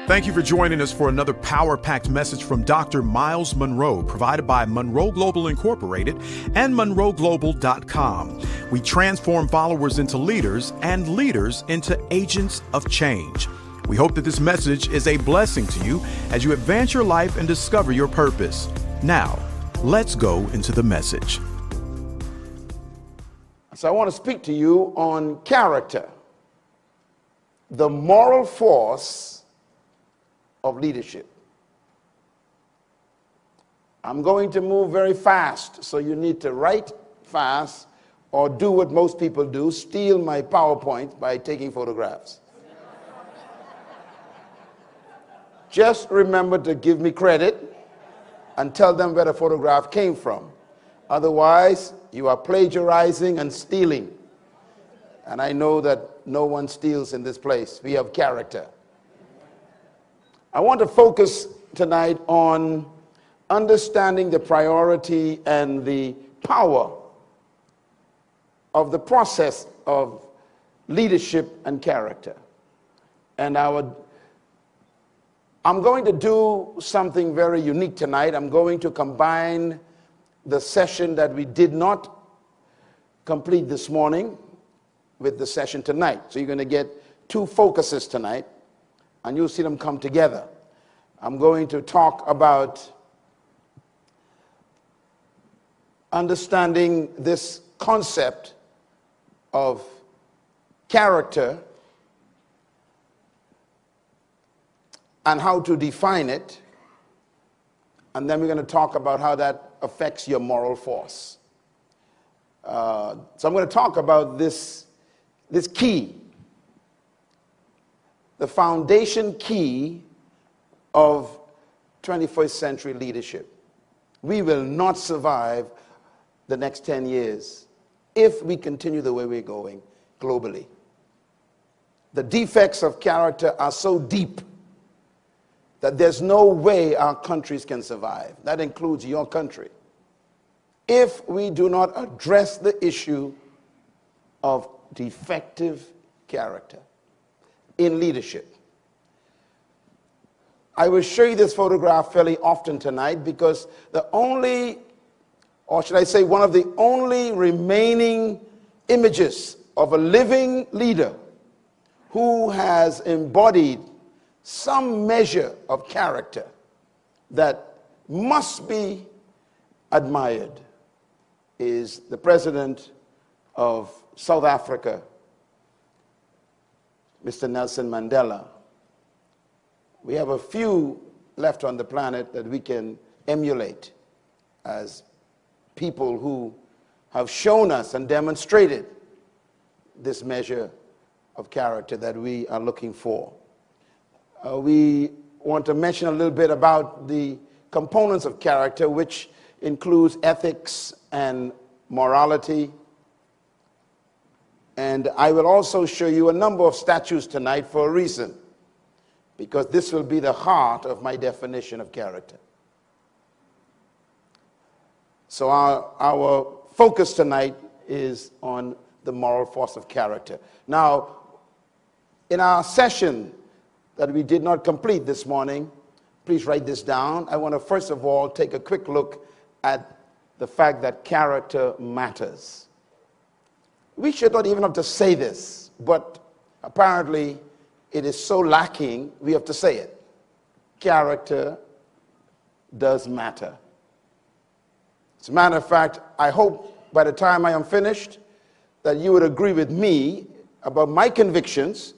Thank you for joining us for another power-packed message from Dr. Myles Munroe, provided by Munroe Global Incorporated and MunroeGlobal.com. We transform followers into leaders and leaders into agents of change. We hope that this message is a blessing to you as you advance your life and discover your purpose. Now, let's go into the message. So I want to speak to you on character, the moral force of leadership. I'm going to move very fast, so you need to write fast or do what most people do, steal my PowerPoint by taking photographs. Just remember to give me credit and tell them where the photograph came from. Otherwise, you are plagiarizing and stealing. And I know that no one steals in this place. We have character. I want to focus tonight on understanding the priority and the power of the process of leadership and character. And I'm going to do something very unique tonight. I'm going to combine the session that we did not complete this morning with the session tonight. So you're going to get two focuses tonight, and you'll see them come together. I'm going to talk about understanding this concept of character and how to define it. And then we're going to talk about how that affects your moral force. So I'm going to talk about this key, the foundation key of 21st century leadership. We will not survive the next 10 years if we continue the way we're going globally. The defects of character are so deep that there's no way our countries can survive. That includes your country. If we do not address the issue of defective character in leadership. I will show you this photograph fairly often tonight because the only, or should I say one of the only remaining images of a living leader who has embodied some measure of character that must be admired is the president of South Africa, Mr. Nelson Mandela. We have a few left on the planet that we can emulate as people who have shown us and demonstrated this measure of character that we are looking for. We want to mention a little bit about the components of character, which includes ethics and morality. And I will also show you a number of statues tonight for a reason, because this will be the heart of my definition of character. So our focus tonight is on the moral force of character. Now, in our session that we did not complete this morning, please write this down. I want to first of all take a quick look at the fact that character matters. We should not even have to say this, but apparently it is so lacking, we have to say it. Character does matter. As a matter of fact, I hope by the time I am finished that you would agree with me about my convictions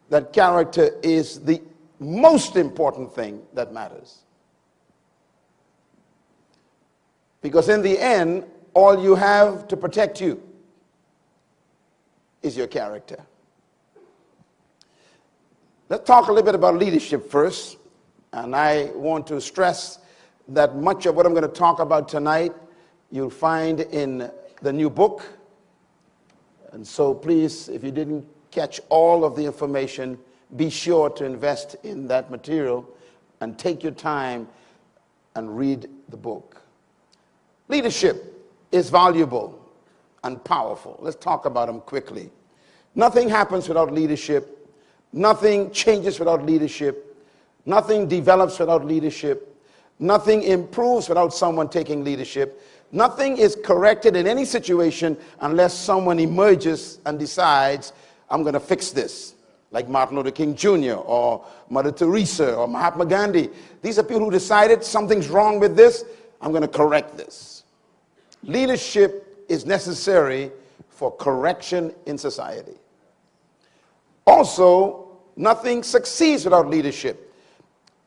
that character is the most important thing that matters. Because in the end, all you have to protect you is your character. Let's talk a little bit about leadership first. And I want to stress that much of what I'm going to talk about tonight, you'll find in the new book. And so please, if you didn't catch all of the information, be sure to invest in that material and take your time and read the book. Leadership is valuable and powerful. Let's talk about them quickly. Nothing happens without leadership. Nothing changes without leadership. Nothing develops without leadership. Nothing improves without someone taking leadership. Nothing is corrected in any situation unless someone emerges and decides, I'm going to fix this. Like Martin Luther King Jr. or Mother Teresa or Mahatma Gandhi. These are people who decided something's wrong with this, I'm going to correct this. Leadership is necessary for correction in society. Also, nothing succeeds without leadership.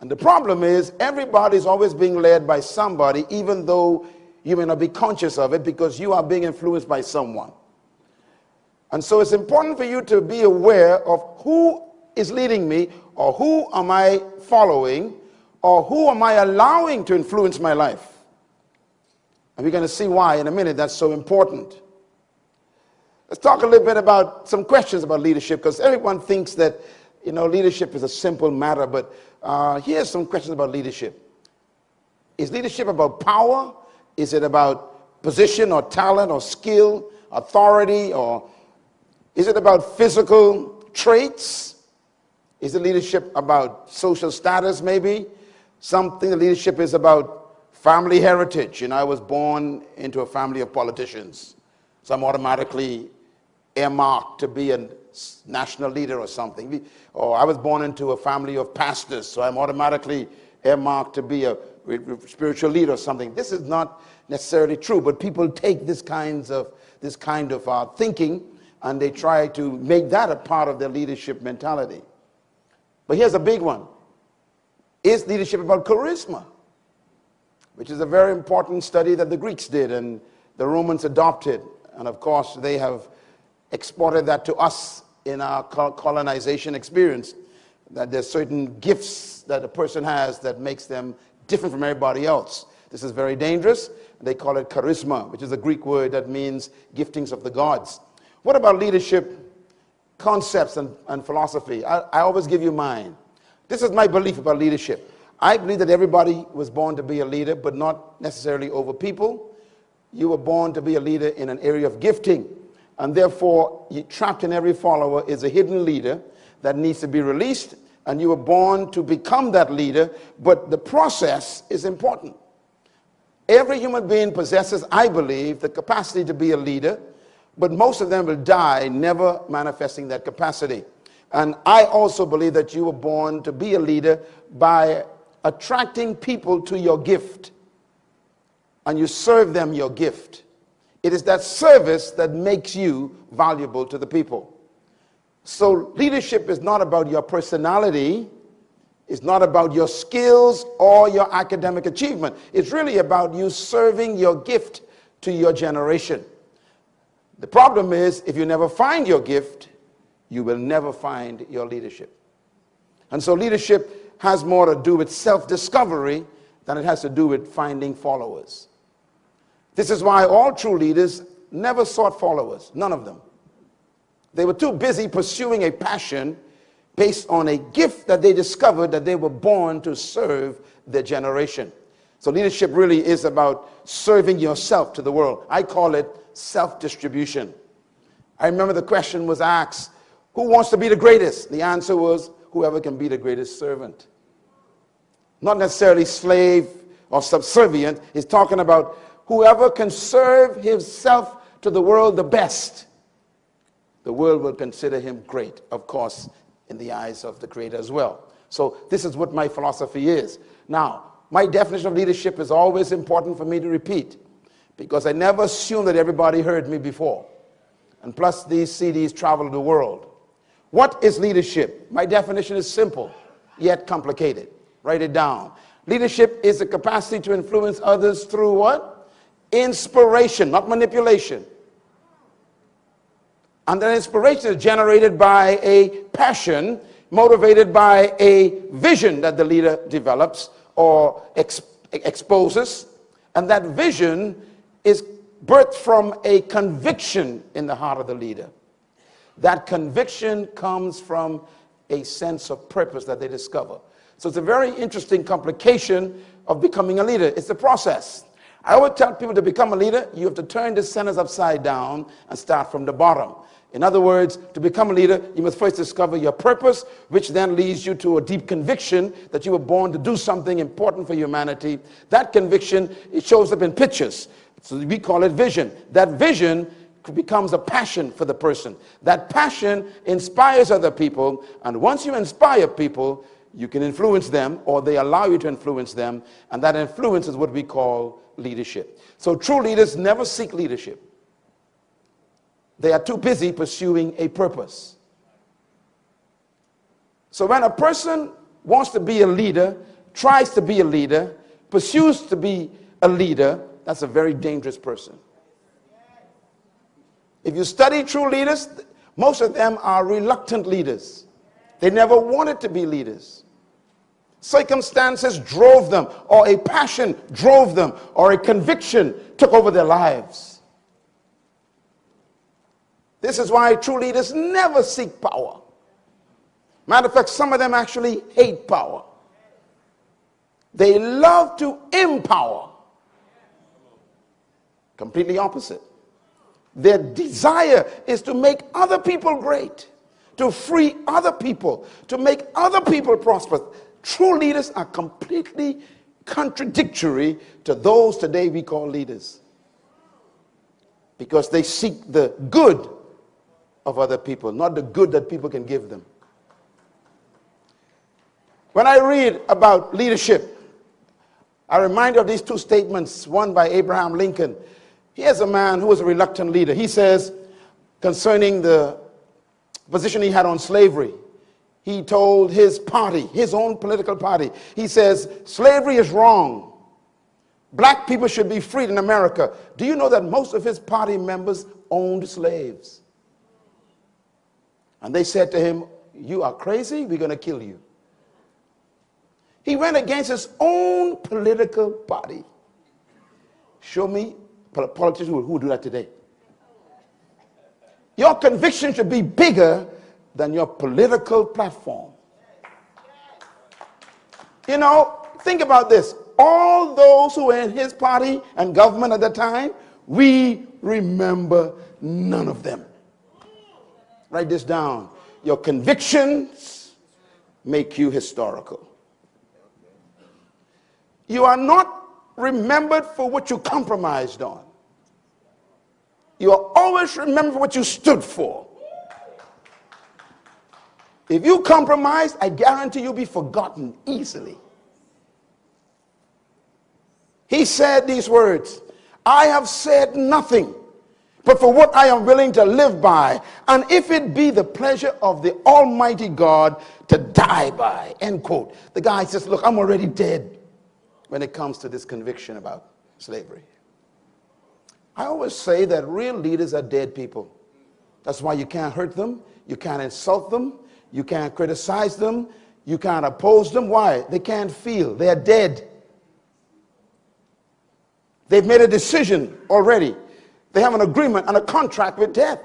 And the problem is everybody's always being led by somebody, even though you may not be conscious of it because you are being influenced by someone. And so it's important for you to be aware of who is leading me, or who am I following, or who am I allowing to influence my life. And we're going to see why in a minute that's so important. Let's talk a little bit about some questions about leadership, because everyone thinks that, leadership is a simple matter, but here's some questions about leadership. Is leadership about power? Is it about position or talent or skill, authority, or is it about physical traits? Is the leadership about social status maybe? Something the leadership is about family heritage. I was born into a family of politicians, so I'm automatically earmarked to be a national leader or something. Or I was born into a family of pastors, so I'm automatically earmarked to be a spiritual leader or something. This is not necessarily true, but people take this kind of thinking and they try to make that a part of their leadership mentality. But here's a big one. Is leadership about charisma? Which is a very important study that the Greeks did and the Romans adopted. And of course, they have exported that to us in our colonization experience. That there's certain gifts that a person has that makes them different from everybody else. This is very dangerous. They call it charisma, which is a Greek word that means giftings of the gods. What about leadership concepts and philosophy? I always give you mine. This is my belief about leadership. I believe that everybody was born to be a leader, but not necessarily over people. You were born to be a leader in an area of gifting. And therefore, trapped in every follower is a hidden leader that needs to be released. And you were born to become that leader, but the process is important. Every human being possesses, I believe, the capacity to be a leader, but most of them will die never manifesting that capacity. And I also believe that you were born to be a leader by attracting people to your gift. And you serve them your gift. It is that service that makes you valuable to the people. So leadership is not about your personality. It's not about your skills or your academic achievement. It's really about you serving your gift to your generation. The problem is, if you never find your gift, you will never find your leadership. And so leadership has more to do with self-discovery than it has to do with finding followers. This is why all true leaders never sought followers, none of them. They were too busy pursuing a passion based on a gift that they discovered that they were born to serve their generation. So leadership really is about serving yourself to the world. I call it self-distribution. I remember the question was asked, who wants to be the greatest? The answer was, whoever can be the greatest servant. Not necessarily slave or subservient. It's talking about whoever can serve himself to the world the best. The world will consider him great, of course, in the eyes of the Creator as well. So this is what my philosophy is. Now, my definition of leadership is always important for me to repeat, because I never assumed that everybody heard me before. And plus, these CDs travel the world. What is leadership? My definition is simple, yet complicated. Write it down. Leadership is the capacity to influence others through what? Inspiration, not manipulation. And that inspiration is generated by a passion, motivated by a vision that the leader develops or exposes. And that vision is birthed from a conviction in the heart of the leader. That conviction comes from a sense of purpose that they discover. So it's a very interesting complication of becoming a leader. It's a process. I always tell people to become a leader, you have to turn the sentence upside down and start from the bottom. In other words, to become a leader, you must first discover your purpose, which then leads you to a deep conviction that you were born to do something important for humanity. That conviction, it shows up in pictures. So we call it vision. That vision becomes a passion for the person. That passion inspires other people, and once you inspire people, you can influence them, or they allow you to influence them, and that influence is what we call leadership. So true leaders never seek leadership. They are too busy pursuing a purpose. So when a person wants to be a leader, tries to be a leader, pursues to be a leader, that's a very dangerous person. If you study true leaders, most of them are reluctant leaders. They never wanted to be leaders. Circumstances drove them, or a passion drove them, or a conviction took over their lives. This is why true leaders never seek power. Matter of fact, some of them actually hate power. They love to empower. Completely opposite. Their desire is to make other people great, to free other people, to make other people prosperous. True leaders are completely contradictory to those today we call leaders, because they seek the good of other people, not the good that people can give them. When I read about leadership, I remind you of these two statements, one by Abraham Lincoln. Here's a man who was a reluctant leader. He says, concerning the position he had on slavery, he told his party, his own political party, he says, slavery is wrong. Black people should be freed in America. Do you know that most of his party members owned slaves? And they said to him, you are crazy, we're going to kill you. He went against his own political party. Show me politicians who would do that today. Your conviction should be bigger than your political platform. You know, think about this. All those who were in his party and government at the time, we remember none of them. Write this down. Your convictions make you historical. You are not remembered for what you compromised on. You are always remembered for what you stood for. If you compromise, I guarantee you'll be forgotten easily. He said these words, I have said nothing but for what I am willing to live by, and if it be the pleasure of the Almighty God to die by, end quote. The guy says, look, I'm already dead when it comes to this conviction about slavery. I always say that real leaders are dead people. That's why you can't hurt them, you can't insult them, you can't criticize them, you can't oppose them. Why? They can't feel. They are dead. They've made a decision already. They have an agreement and a contract with death.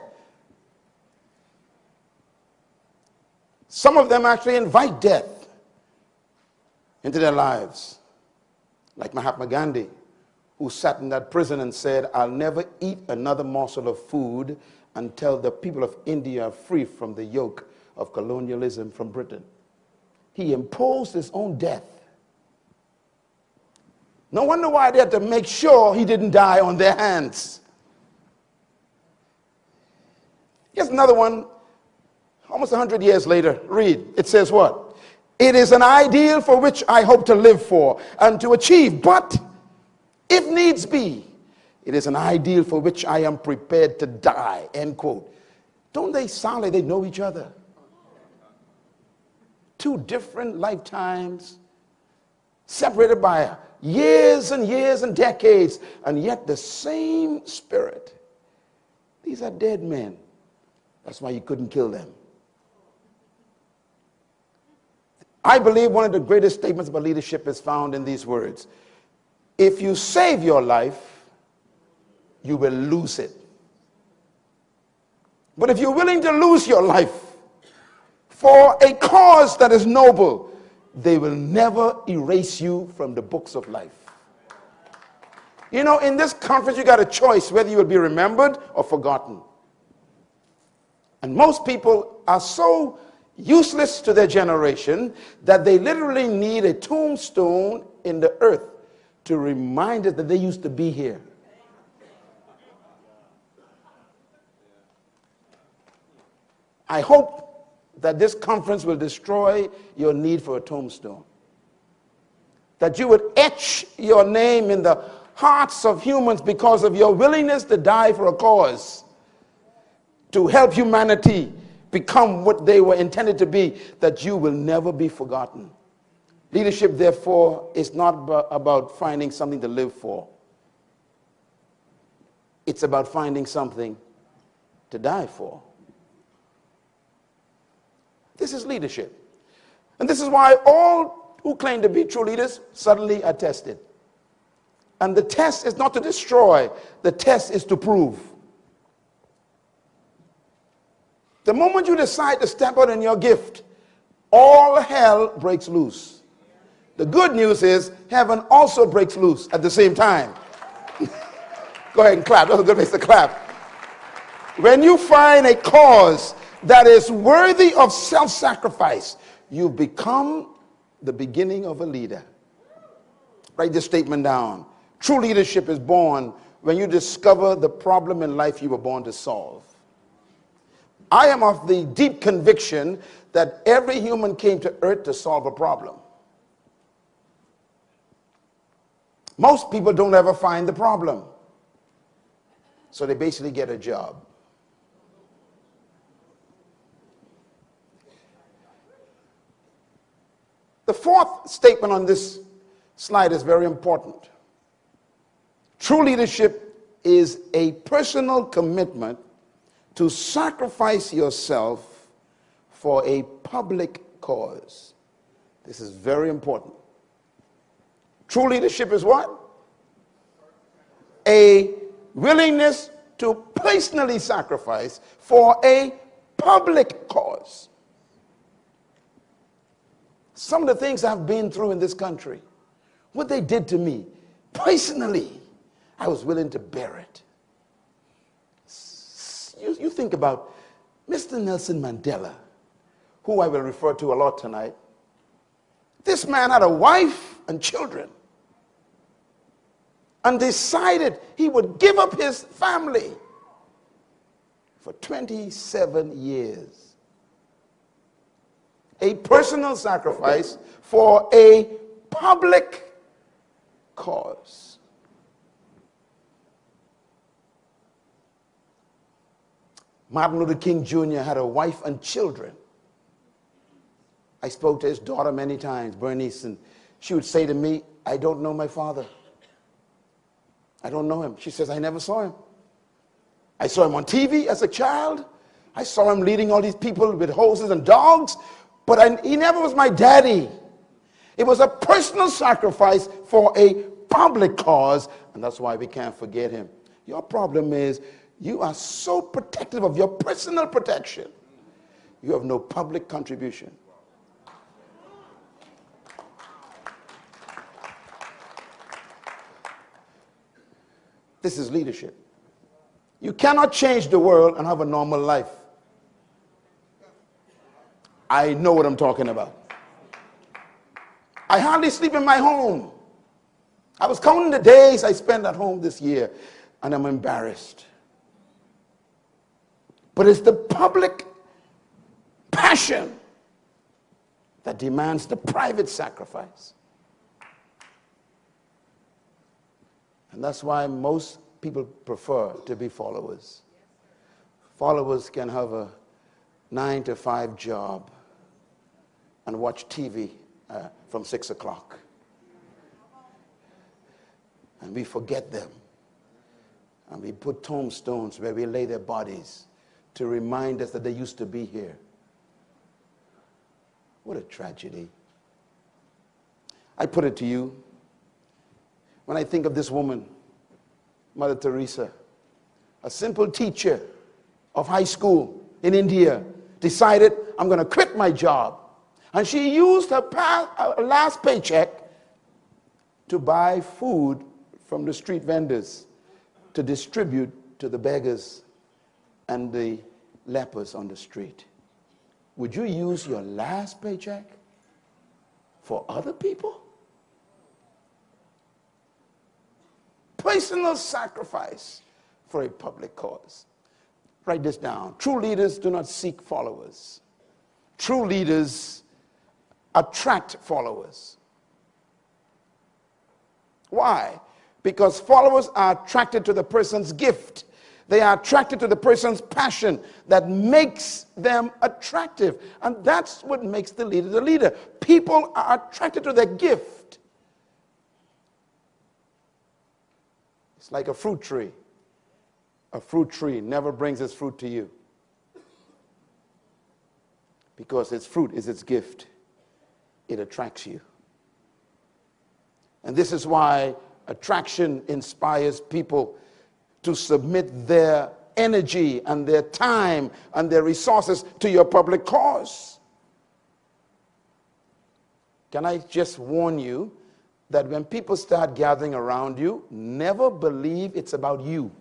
Some of them actually invite death into their lives. Like Mahatma Gandhi, who sat in that prison and said, I'll never eat another morsel of food until the people of India are free from the yoke of colonialism from Britain. He imposed his own death. No wonder why they had to make sure he didn't die on their hands. Here's another one, almost 100 years later. Read. It says what? It is an ideal for which I hope to live for and to achieve, but if needs be, it is an ideal for which I am prepared to die, end quote. Don't they sound like they know each other? Two different lifetimes, separated by years and years and decades, and yet the same spirit. These are dead men. That's why you couldn't kill them. I believe one of the greatest statements about leadership is found in these words. If you save your life, you will lose it. But if you're willing to lose your life for a cause that is noble, they will never erase you from the books of life. You know, in this conference, you got a choice whether you will be remembered or forgotten. And most people are so useless to their generation that they literally need a tombstone in the earth to remind us that they used to be here. I hope that this conference will destroy your need for a tombstone. That you would etch your name in the hearts of humans because of your willingness to die for a cause, to help humanity become what they were intended to be, that you will never be forgotten. Leadership, therefore, is not about finding something to live for. It's about finding something to die for. This is leadership. And this is why all who claim to be true leaders suddenly are tested. And the test is not to destroy, the test is to prove. The moment you decide to step out in your gift, all hell breaks loose. The good news is heaven also breaks loose at the same time. Go ahead and clap. That's a good place to clap. When you find a cause that is worthy of self-sacrifice, you become the beginning of a leader. Write this statement down. True leadership is born when you discover the problem in life you were born to solve. I am of the deep conviction that every human came to earth to solve a problem. Most people don't ever find the problem, so they basically get a job. The fourth statement on this slide is very important. True leadership is a personal commitment to sacrifice yourself for a public cause. This is very important. True leadership is what? A willingness to personally sacrifice for a public cause. Some of the things I've been through in this country, what they did to me, personally, I was willing to bear it. You think about Mr. Nelson Mandela, who I will refer to a lot tonight. This man had a wife and children and decided he would give up his family for 27 years. A personal sacrifice for a public cause. Martin Luther King Jr. had a wife and children. I spoke to his daughter many times, Bernice, and she would say to me, I don't know my father. I don't know him. She says, I never saw him. I saw him on TV as a child. I saw him leading all these people with horses and dogs, but he never was my daddy. It was a personal sacrifice for a public cause, and that's why we can't forget him. Your problem is you are so protective of your personal protection. You have no public contribution. This is leadership. You cannot change the world and have a normal life. I know what I'm talking about. I hardly sleep in my home. I was counting the days I spent at home this year, and I'm embarrassed. But it's the public passion that demands the private sacrifice. And that's why most people prefer to be followers. Followers can have a 9-to-5 job and watch TV from 6 o'clock. And we forget them. And we put tombstones where we lay their bodies to remind us that they used to be here. What a tragedy. I put it to you, when I think of this woman, Mother Teresa, a simple teacher of high school in India, decided, I'm going to quit my job. And she used her last paycheck to buy food from the street vendors to distribute to the beggars and the lepers on the street, would you use your last paycheck for other people? Personal sacrifice for a public cause. Write this down. True leaders do not seek followers. True leaders attract followers. Why? Because followers are attracted to the person's gift. They are attracted to the person's passion that makes them attractive. And that's what makes the leader the leader. People are attracted to their gift. It's like a fruit tree. A fruit tree never brings its fruit to you because its fruit is its gift. It attracts you. And this is why attraction inspires people to submit their energy and their time and their resources to your public cause. Can I just warn you that when people start gathering around you, never believe it's about you.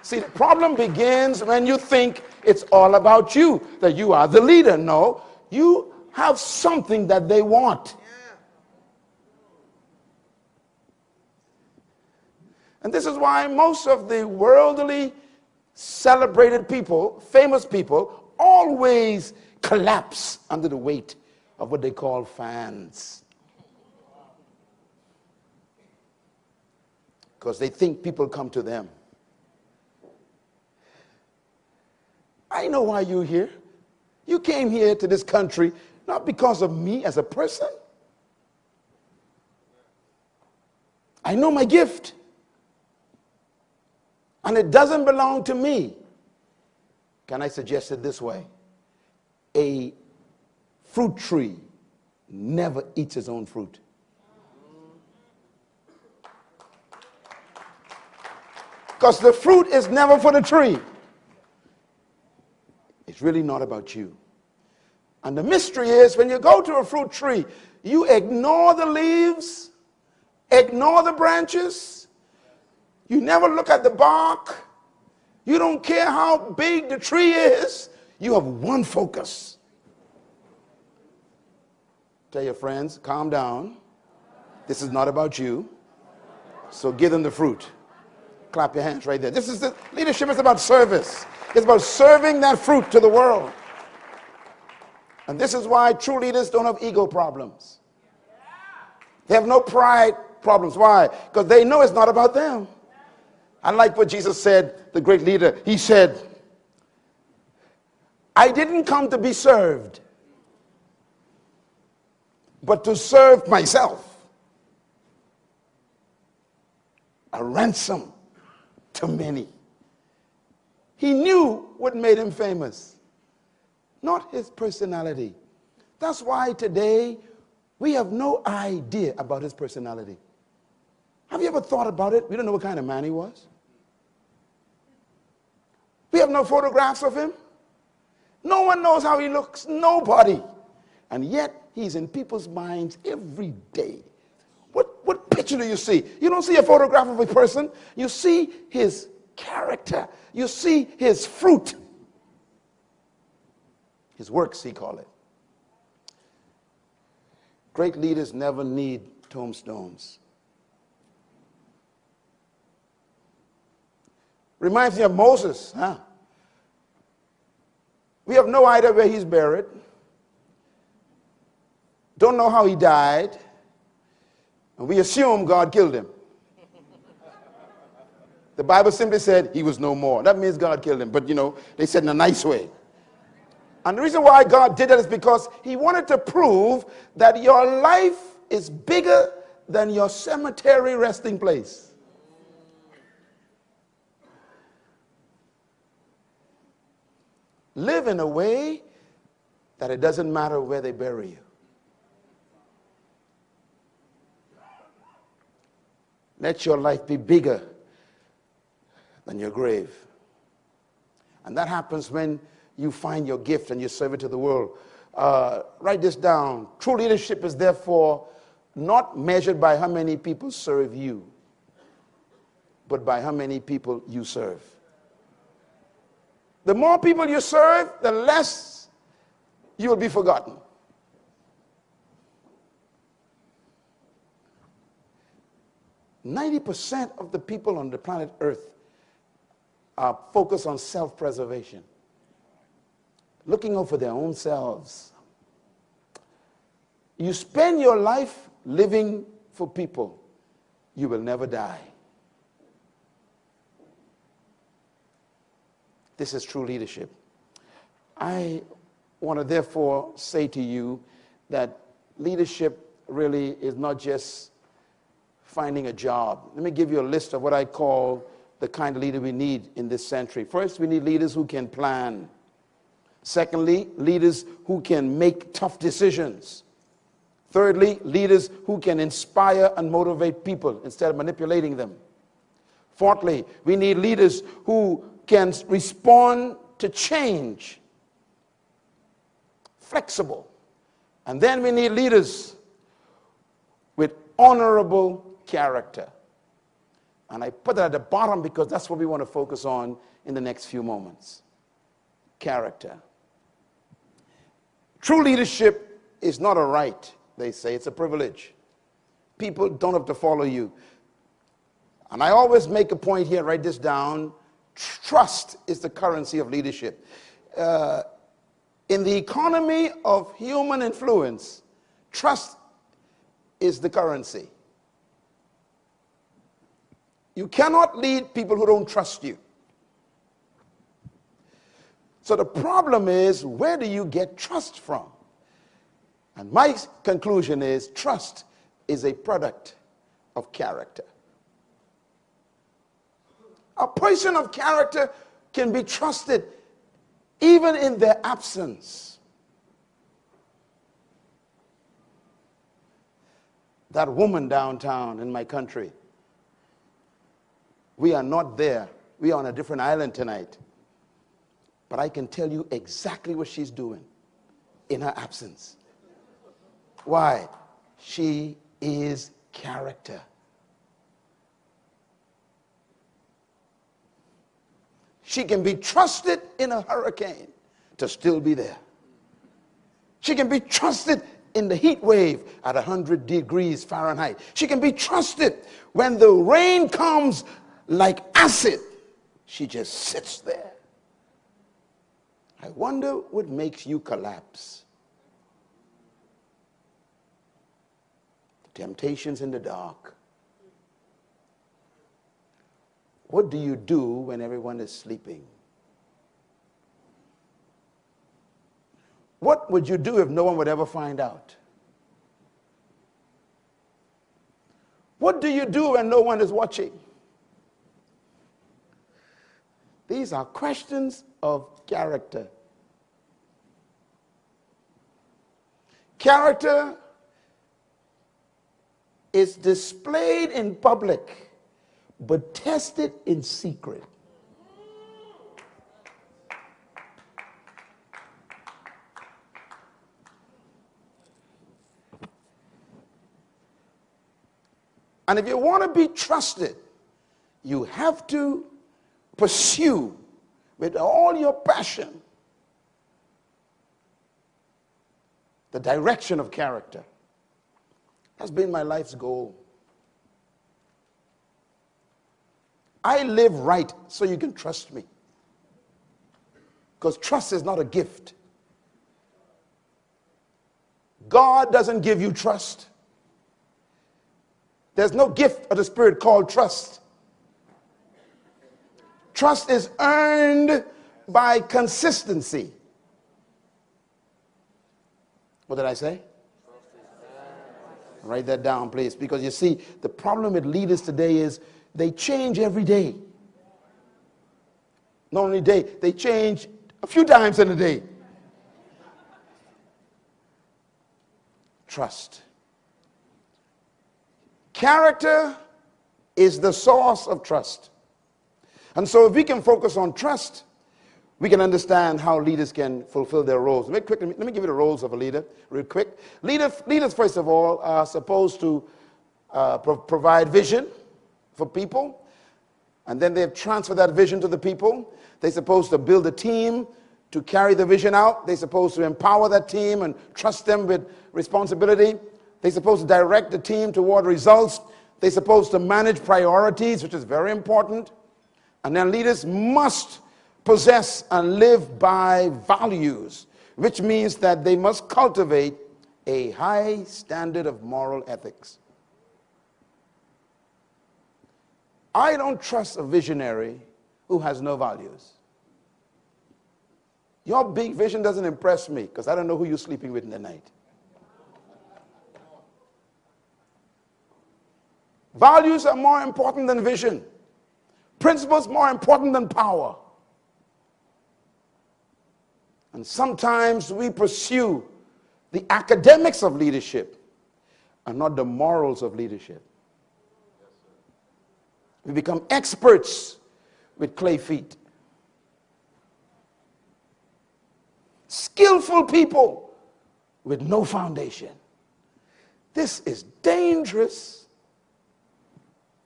See, the problem begins when you think it's all about you, that you are the leader. No, you have something that they want. And this is why most of the worldly celebrated people, famous people, always collapse under the weight of what they call fans. Because they think people come to them. I know why you're here. You came here to this country not because of me as a person. I know my gift. And it doesn't belong to me. Can I suggest it this way? A fruit tree never eats its own fruit. Because the fruit is never for the tree. It's really not about you. And the mystery is when you go to a fruit tree, you ignore the leaves, ignore the branches, you never look at the bark, you don't care how big the tree is, you have one focus. Tell your friends, calm down. This is not about you. So give them the fruit. Clap your hands right there. This is the leadership is about service. It's about serving that fruit to the world. And this is why true leaders don't have ego problems. They have no pride problems. Why? Because they know it's not about them. I like what Jesus said, the great leader. He said, I didn't come to be served, but to serve myself. A ransom to many. He knew what made him famous, not his personality. That's why today we have no idea about his personality. Have you ever thought about it? We don't know what kind of man he was. We have no photographs of him. No one knows how he looks. Nobody. And yet he's in people's minds every day. What picture do you see? You don't see a photograph of a person. You see his character. You see his fruit. His works, he call it. Great leaders never need tombstones. Reminds me of Moses, huh? We have no idea where he's buried. Don't know how he died. And we assume God killed him. The Bible simply said he was no more. That means God killed him. But, they said in a nice way. And the reason why God did that is because he wanted to prove that your life is bigger than your cemetery resting place. Live in a way that it doesn't matter where they bury you. Let your life be bigger than your grave. And that happens when you find your gift and you serve it to the world. Write this down. True leadership is therefore not measured by how many people serve you, but by how many people you serve. The more people you serve, the less you will be forgotten. %90 of the people on the planet Earth are focused on self-preservation, looking out for their own selves. You spend your life living for people, you will never die. This is true leadership. I want to therefore say to you that leadership really is not just finding a job. Let me give you a list of what I call the kind of leader we need in this century. First, we need leaders who can plan. Secondly, leaders who can make tough decisions. Thirdly, leaders who can inspire and motivate people instead of manipulating them. Fourthly, we need leaders who can respond to change, flexible. And then we need leaders with honorable character. And I put that at the bottom because that's what we want to focus on in the next few moments. Character. True leadership is not a right, they say. It's a privilege. People don't have to follow you. And I always make a point here, write this down. Trust is the currency of leadership. In the economy of human influence, trust is the currency. You cannot lead people who don't trust you. So the problem is, where do you get trust from? And my conclusion is, trust is a product of character. A person of character can be trusted even in their absence. That woman downtown in my country, we are not there. We are on a different island tonight. But I can tell you exactly what she's doing in her absence. Why? She is character. She can be trusted in a hurricane to still be there. She can be trusted in the heat wave at 100 degrees Fahrenheit. She can be trusted when the rain comes like acid. She just sits there. I wonder what makes you collapse. The temptations in the dark. What do you do when everyone is sleeping? What would you do if no one would ever find out? What do you do when no one is watching? These are questions of character. Character is displayed in public, but tested in secret. And if you want to be trusted, you have to pursue with all your passion the direction of character. That's been my life's goal. I live right so you can trust me. Because trust is not a gift. God doesn't give you trust. There's no gift of the Spirit called trust. Trust is earned by consistency. What did I say? Write that down, please. Because you see, the problem with leaders today is they change every day. Not only day, they change a few times in a day. Trust. Character is the source of trust. And so if we can focus on trust, we can understand how leaders can fulfill their roles. Let me give you the roles of a leader real quick. Leaders, first of all, are supposed to provide vision for people, and then they transfer that vision to the people. They're supposed to build a team to carry the vision out. They're supposed to empower that team and trust them with responsibility. They're supposed to direct the team toward results. They're supposed to manage priorities, which is very important. And then leaders must possess and live by values, which means that they must cultivate a high standard of moral ethics. I don't trust a visionary who has no values. Your big vision doesn't impress me because I don't know who you're sleeping with in the night. Values are more important than vision. Principles more important than power. And sometimes we pursue the academics of leadership and not the morals of leadership. We become experts with clay feet. Skillful people with no foundation. This is dangerous.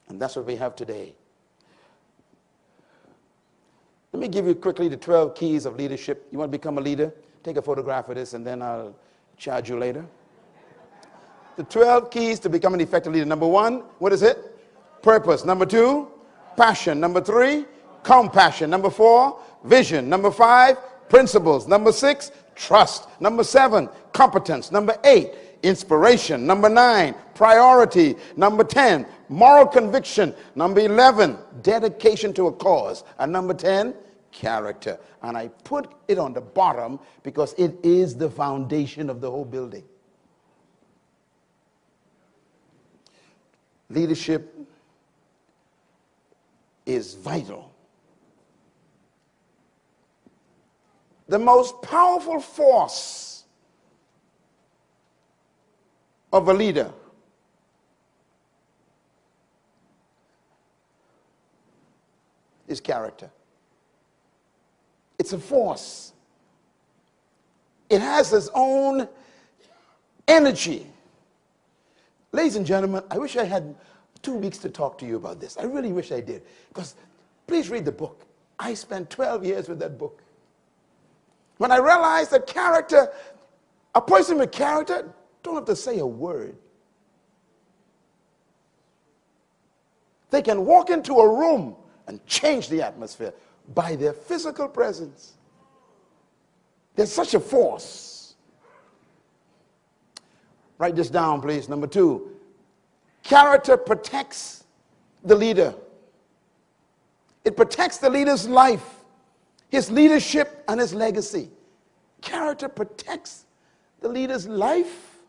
And that's what we have today. Let me give you quickly the 12 keys of leadership. You want to become a leader? Take a photograph of this and then I'll charge you later. The 12 keys to become an effective leader. Number 1, what is it? Purpose. Number 2, passion. Number 3, compassion. Number 4, vision. Number 5, principles. Number 6, trust. Number 7, competence. Number 8, inspiration. Number 9, priority. Number 10, moral conviction. Number 11, dedication to a cause. And number 10, character. And I put it on the bottom because it is the foundation of the whole building. Leadership is vital. The most powerful force of a leader is character. It's a force. It has its own energy. Ladies and gentlemen, I wish I had 2 weeks to talk to you about this. I really wish I did. Because please read the book. I spent 12 years with that book. When I realized that character, a person with character don't have to say a word. They can walk into a room and change the atmosphere by their physical presence. There's such a force. Write this down, please. Number 2, character protects the leader. It protects the leader's life, his leadership, and his legacy. Character protects the leader's life.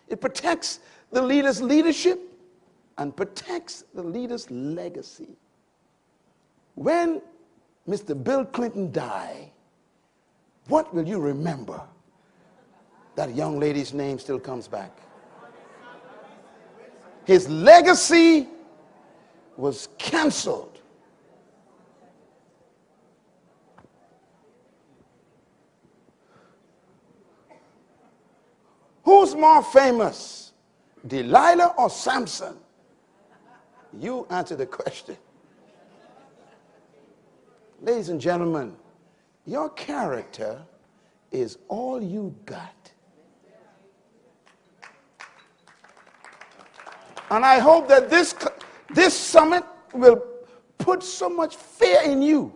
It protects the leader's leadership and protects the leader's legacy. When Mr. Bill Clinton died, what will you remember? That young lady's name still comes back. His legacy was canceled. Who's more famous, Delilah or Samson? You answer the question. Ladies and gentlemen, your character is all you got. And I hope that this summit will put so much fear in you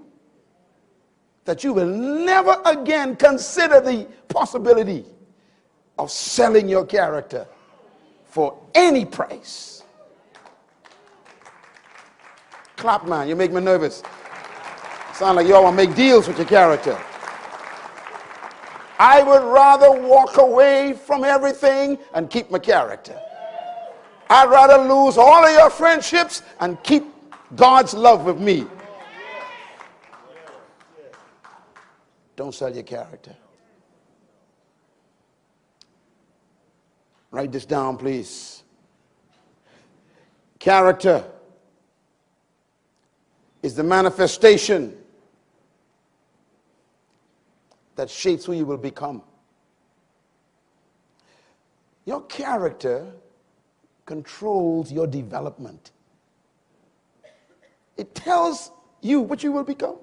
that you will never again consider the possibility of selling your character for any price. Clap, man. You make me nervous. Sound like y'all want to make deals with your character. I would rather walk away from everything and keep my character. I'd rather lose all of your friendships and keep God's love with me. Don't sell your character. Write this down, please. Character is the manifestation that shapes who you will become. Your character controls your development. It tells you what you will become.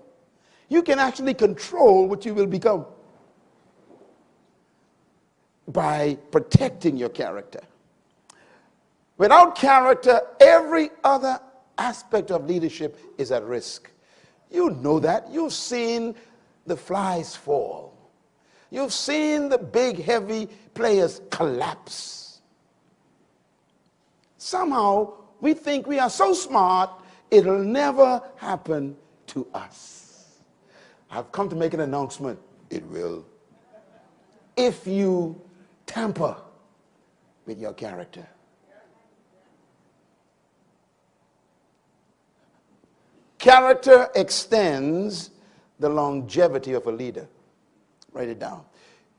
You can actually control what you will become by protecting your character. Without character, every other aspect of leadership is at risk. You know that. You've seen the flies fall. You've seen the big, heavy players collapse. Somehow, we think we are so smart, it'll never happen to us. I've come to make an announcement. It will. If you tamper with your character. Character extends the longevity of a leader. Write it down.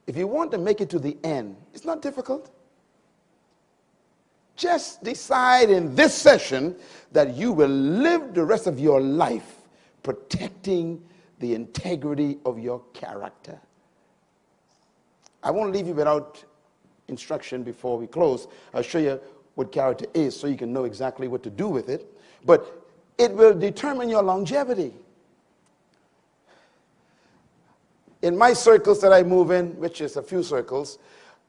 If you want to make it to the end, it's not difficult. Just decide in this session that you will live the rest of your life protecting the integrity of your character. I won't leave you without instruction before we close. I'll show you what character is so you can know exactly what to do with it. But it will determine your longevity. In my circles that I move in, which is a few circles,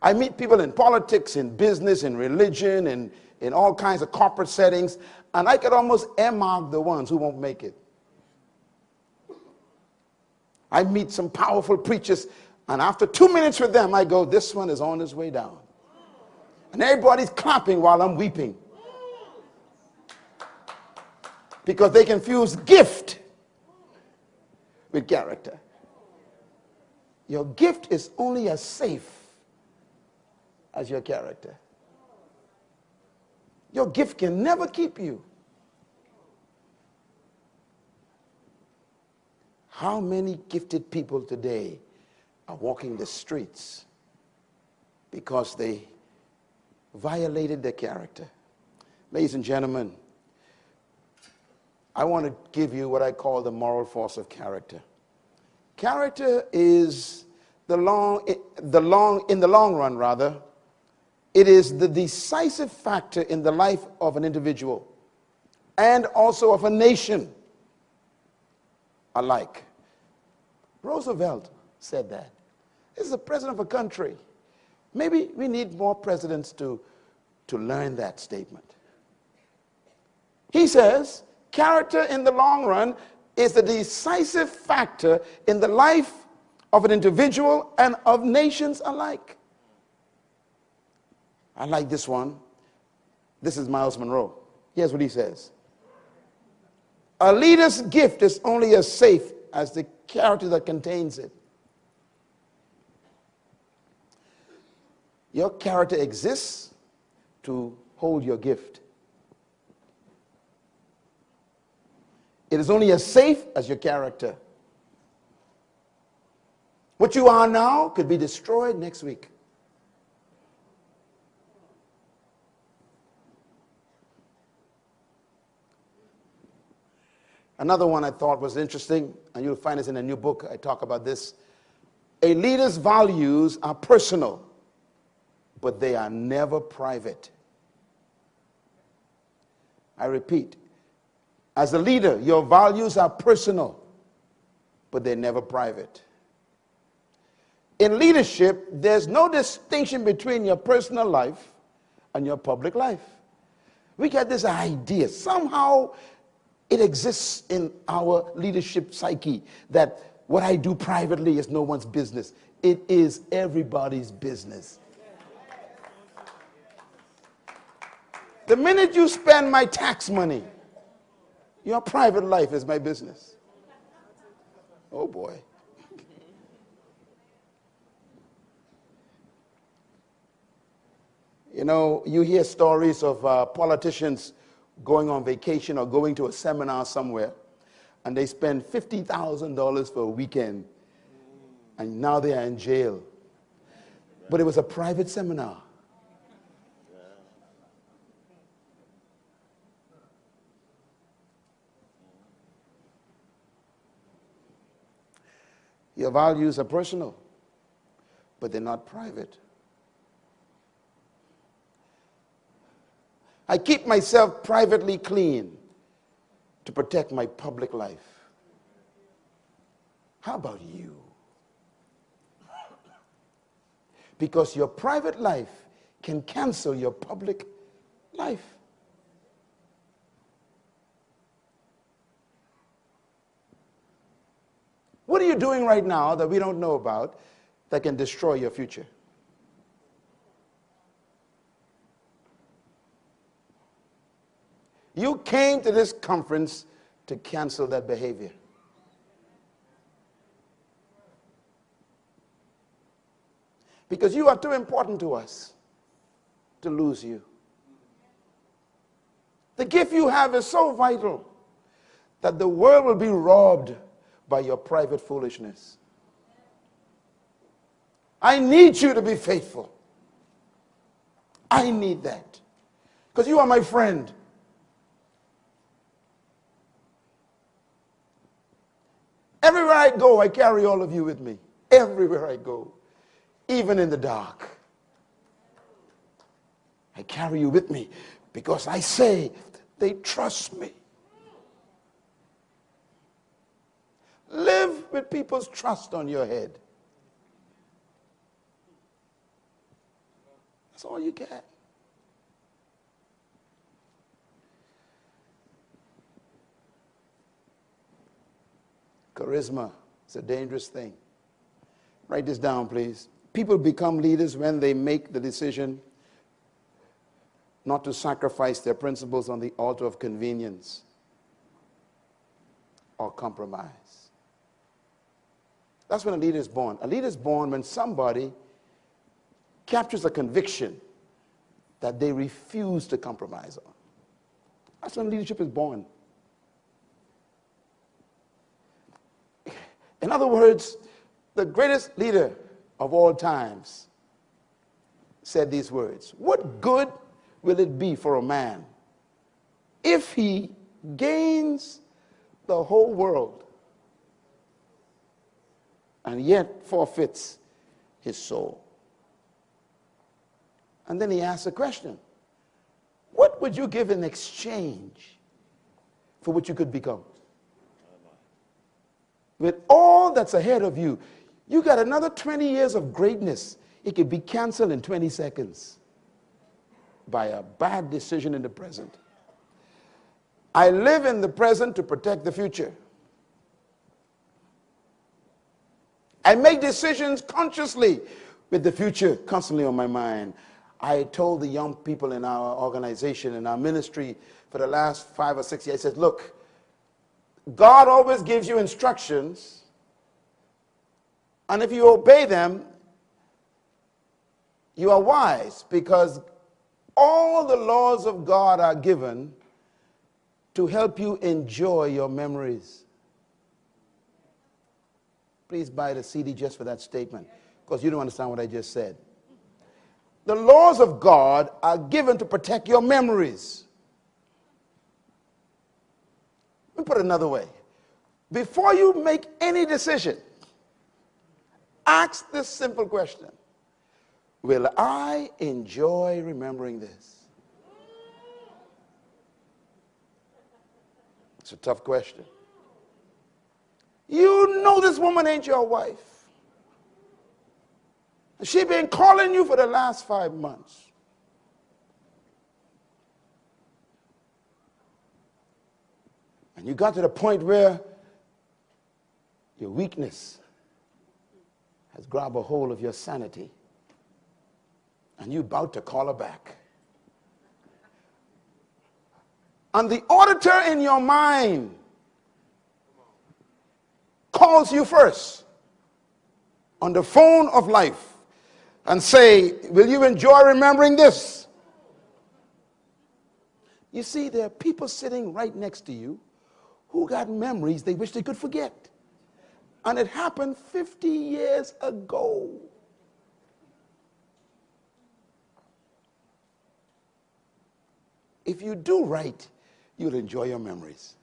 I meet people in politics, in business, in religion, in all kinds of corporate settings, and I could almost earmark the ones who won't make it. I meet some powerful preachers, and after 2 minutes with them, I go, this one is on his way down. And everybody's clapping while I'm weeping. Because they confuse gift with character. Your gift is only as safe as your character. Your gift can never keep you. How many gifted people today are walking the streets because they violated their character? Ladies and gentlemen, I want to give you what I call the moral force of character. Character is in the long run, it is the decisive factor in the life of an individual and also of a nation alike. Roosevelt said that. This is the president of a country. Maybe we need more presidents to learn that statement. He says, character in the long run is the decisive factor in the life of an individual and of nations alike. I like this one. This is Myles Munroe. Here's what he says. A leader's gift is only as safe as the character that contains it. Your character exists to hold your gift. It is only as safe as your character. What you are now could be destroyed next week. Another one I thought was interesting, and you'll find this in a new book. I talk about this. A leader's values are personal, but they are never private. I repeat, as a leader, your values are personal, but they're never private. In leadership, there's no distinction between your personal life and your public life. We get this idea, somehow it exists in our leadership psyche that what I do privately is no one's business. It is everybody's business. The minute you spend my tax money, your private life is my business. Oh boy. You know, you hear stories of politicians going on vacation or going to a seminar somewhere, and they spend $50,000 for a weekend, and now they are in jail. But it was a private seminar. Your values are personal, but they're not private. I keep myself privately clean to protect my public life. How about you? Because your private life can cancel your public life. What are you doing right now that we don't know about that can destroy your future? You came to this conference to cancel that behavior. Because you are too important to us to lose you. The gift you have is so vital that the world will be robbed by your private foolishness. I need you to be faithful. I need that. Because you are my friend. Everywhere I go, I carry all of you with me. Everywhere I go. Even in the dark. I carry you with me because I say they trust me. Live with people's trust on your head. That's all you get. Charisma is a dangerous thing. Write this down, please. People become leaders when they make the decision not to sacrifice their principles on the altar of convenience or compromise. That's when a leader is born. A leader is born when somebody captures a conviction that they refuse to compromise on. That's when leadership is born. In other words, the greatest leader of all times said these words: "What good will it be for a man if he gains the whole world and yet forfeits his soul?" And then he asked a question: what would you give in exchange for what you could become? With all that's ahead of you, you got another 20 years of greatness. It could be canceled in 20 seconds by a bad decision in the present. I live in the present to protect the future. I make decisions consciously with the future constantly on my mind. I told the young people in our organization, in our ministry, for the last 5 or 6 years, I said, look, God always gives you instructions, and if you obey them, you are wise, because all the laws of God are given to help you enjoy your memories. Please buy the CD just for that statement, because you don't understand what I just said. The laws of God are given to protect your memories. Let me put it another way. Before you make any decision, ask this simple question: will I enjoy remembering this? It's a tough question. You know this woman ain't your wife. She been calling you for the last 5 months. And you got to the point where your weakness has grabbed a hold of your sanity, and you're about to call her back. And the auditor in your mind calls you first on the phone of life and say, will you enjoy remembering this? You see, there are people sitting right next to you who got memories they wish they could forget. And it happened 50 years ago. If you do right, you'll enjoy your memories.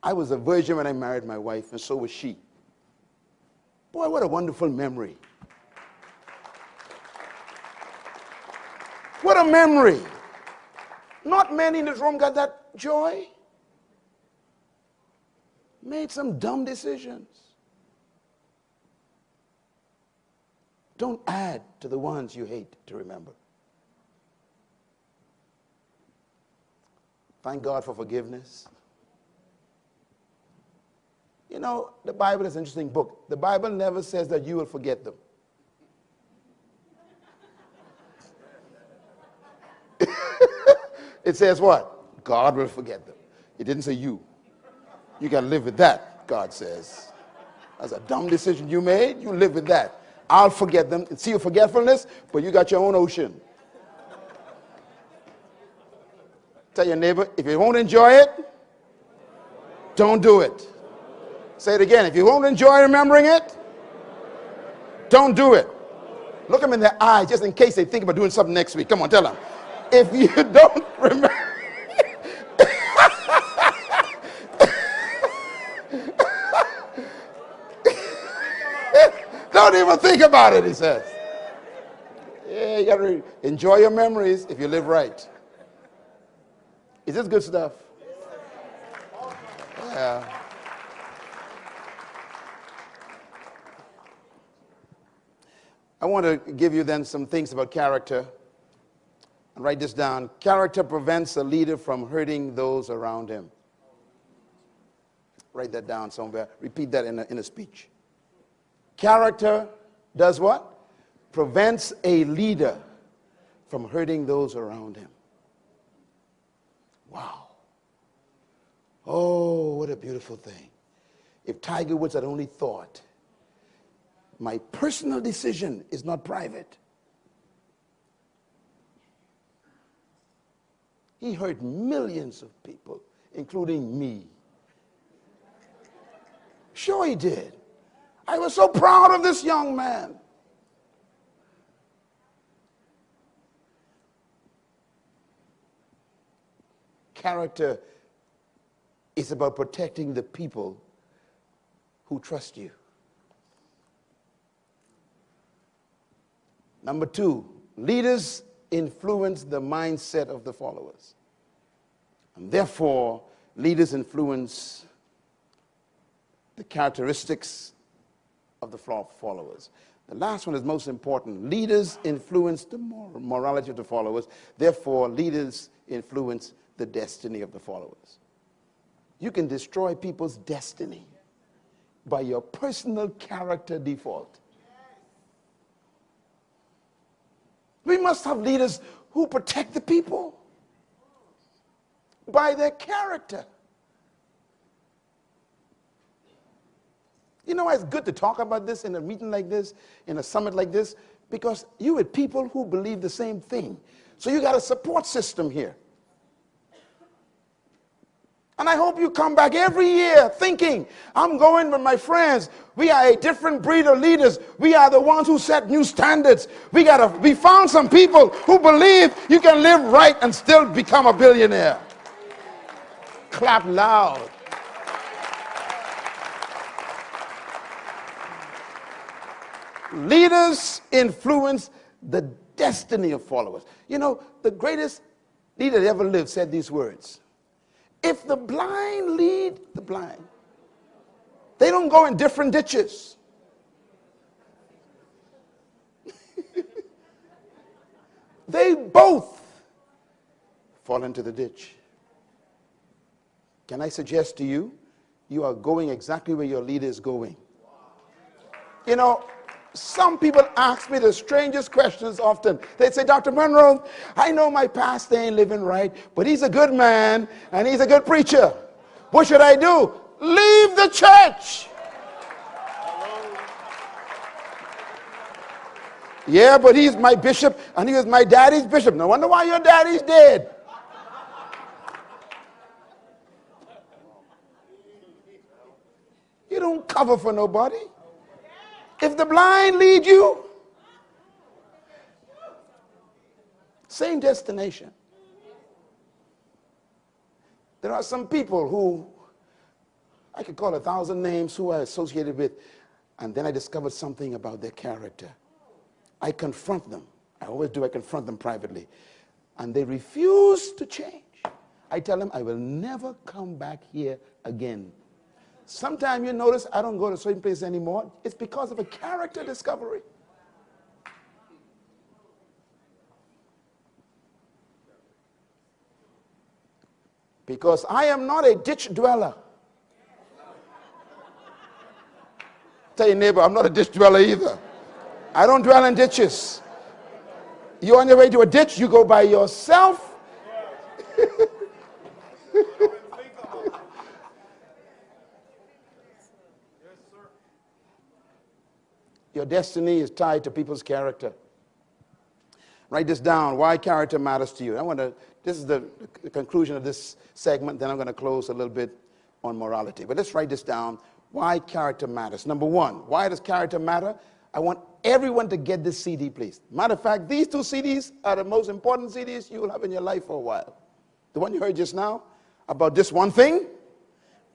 I was a virgin when I married my wife, and so was she. Boy, what a wonderful memory. What a memory. Not many in this room got that joy. made some dumb decisions. Don't add to the ones you hate to remember. Thank God for forgiveness. You know, the Bible is an interesting book. The Bible never says that you will forget them. It says what? God will forget them. It didn't say you. You got to live with that, God says. That's a dumb decision you made. You live with that. I'll forget them. See your forgetfulness, but you got your own ocean. Tell your neighbor, if you won't enjoy it, don't do it. Say it again. If you won't enjoy remembering it, don't do it. Look them in the eye just in case they think about doing something next week. Come on, tell them. If you don't remember, don't even think about it, he says. Yeah, you got to enjoy your memories if you live right. Is this good stuff? Yeah. I want to give you then some things about character. And write this down. Character prevents a leader from hurting those around him. Write that down somewhere. Repeat that in a speech. Character does what? Prevents a leader from hurting those around him. Wow. Oh, what a beautiful thing. If Tiger Woods had only thought, my personal decision is not private. He hurt millions of people, including me. Sure he did. I was so proud of this young man. Character is about protecting the people who trust you. Number two, leaders influence the mindset of the followers. And therefore, leaders influence the characteristics of the followers. The last one is most important. Leaders influence the morality of the followers. Therefore, leaders influence the destiny of the followers. You can destroy people's destiny by your personal character default. We must have leaders who protect the people by their character. You know why it's good to talk about this in a meeting like this, in a summit like this? Because you with people who believe the same thing. So you got a support system here. And I hope you come back every year thinking, I'm going with my friends. We are a different breed of leaders. We are the ones who set new standards. We found some people who believe you can live right and still become a billionaire. Clap loud. Leaders influence the destiny of followers. You know, the greatest leader that ever lived said these words. If the blind lead the blind, they don't go in different ditches. They both fall into the ditch. Can I suggest to you, you are going exactly where your leader is going. You know, some people ask me the strangest questions often. They say, Dr. Munroe, I know my pastor ain't living right, but he's a good man and he's a good preacher. What should I do? Leave the church. Yeah, but he's my bishop and he was my daddy's bishop. No wonder why your daddy's dead. You don't cover for nobody. If the blind lead you, same destination. There are some people who, I could call 1,000 names who I associated with, and then I discovered something about their character. I confront them. I always do. I confront them privately. And they refuse to change. I tell them, I will never come back here again. Sometimes you notice I don't go to certain places anymore. It's because of a character discovery. Because I am not a ditch dweller. Tell your neighbor, I'm not a ditch dweller either. I don't dwell in ditches. You're on your way to a ditch, you go by yourself. Your destiny is tied to people's character. Write this down, why character matters to you. This is the conclusion of this segment, then I'm going to close a little bit on morality. But let's write this down, why character matters. Number one, why does character matter? I want everyone to get this CD, please. Matter of fact, these two CDs are the most important CDs you will have in your life for a while. The one you heard just now, about this one thing,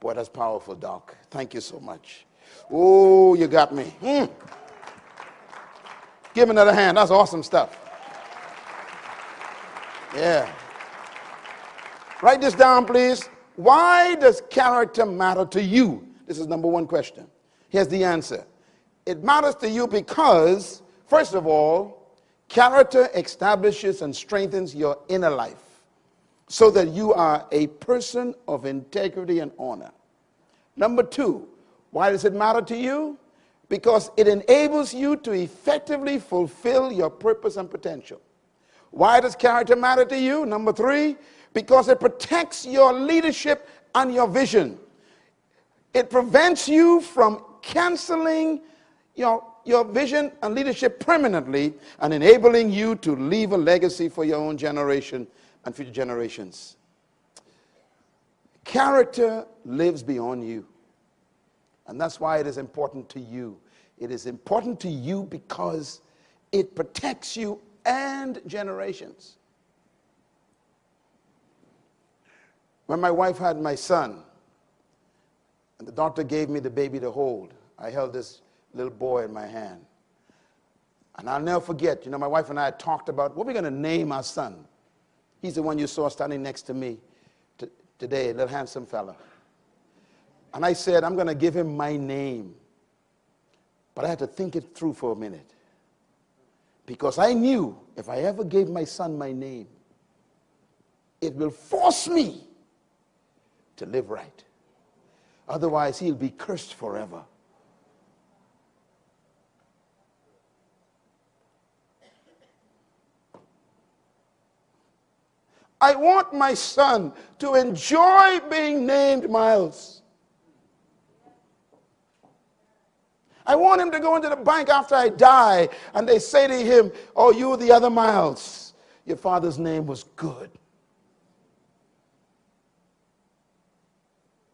boy, that's powerful, Doc. Thank you so much. Oh, you got me. Give him another hand. That's awesome stuff. Yeah. Write this down, please. Why does character matter to you? This is number one question. Here's the answer. It matters to you because, first of all, character establishes and strengthens your inner life so that you are a person of integrity and honor. Number two, why does it matter to you? Because it enables you to effectively fulfill your purpose and potential. Why does character matter to you? Number three, because it protects your leadership and your vision. It prevents you from canceling your vision and leadership permanently and enabling you to leave a legacy for your own generation and future generations. Character lives beyond you. And that's why it is important to you. It is important to you because it protects you and generations. When my wife had my son, and the doctor gave me the baby to hold, I held this little boy in my hand. And I'll never forget, my wife and I had talked about what we're going to name our son. He's the one you saw standing next to me today, a little handsome fella. And I said, I'm going to give him my name. But I had to think it through for a minute. Because I knew if I ever gave my son my name, it will force me to live right. Otherwise, he'll be cursed forever. I want my son to enjoy being named Myles. I want him to go into the bank after I die and they say to him, oh, you were the other Myles. Your father's name was good.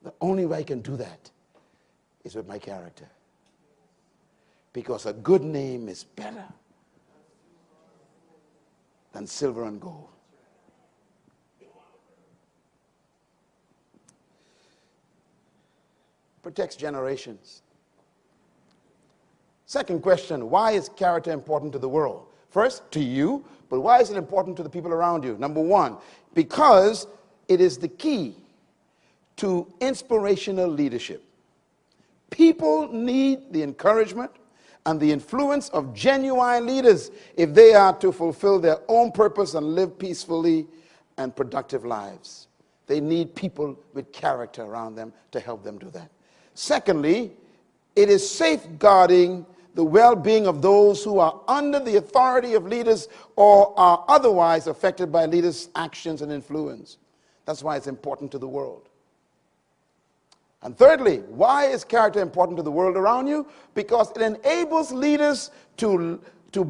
The only way I can do that is with my character. Because a good name is better than silver and gold. Protects generations. Second question, why is character important to the world? First, to you, but why is it important to the people around you? Number one, because it is the key to inspirational leadership. People need the encouragement and the influence of genuine leaders if they are to fulfill their own purpose and live peacefully and productive lives. They need people with character around them to help them do that. Secondly, it is safeguarding the well-being of those who are under the authority of leaders or are otherwise affected by leaders' actions and influence. That's why it's important to the world. And thirdly, why is character important to the world around you? Because it enables leaders to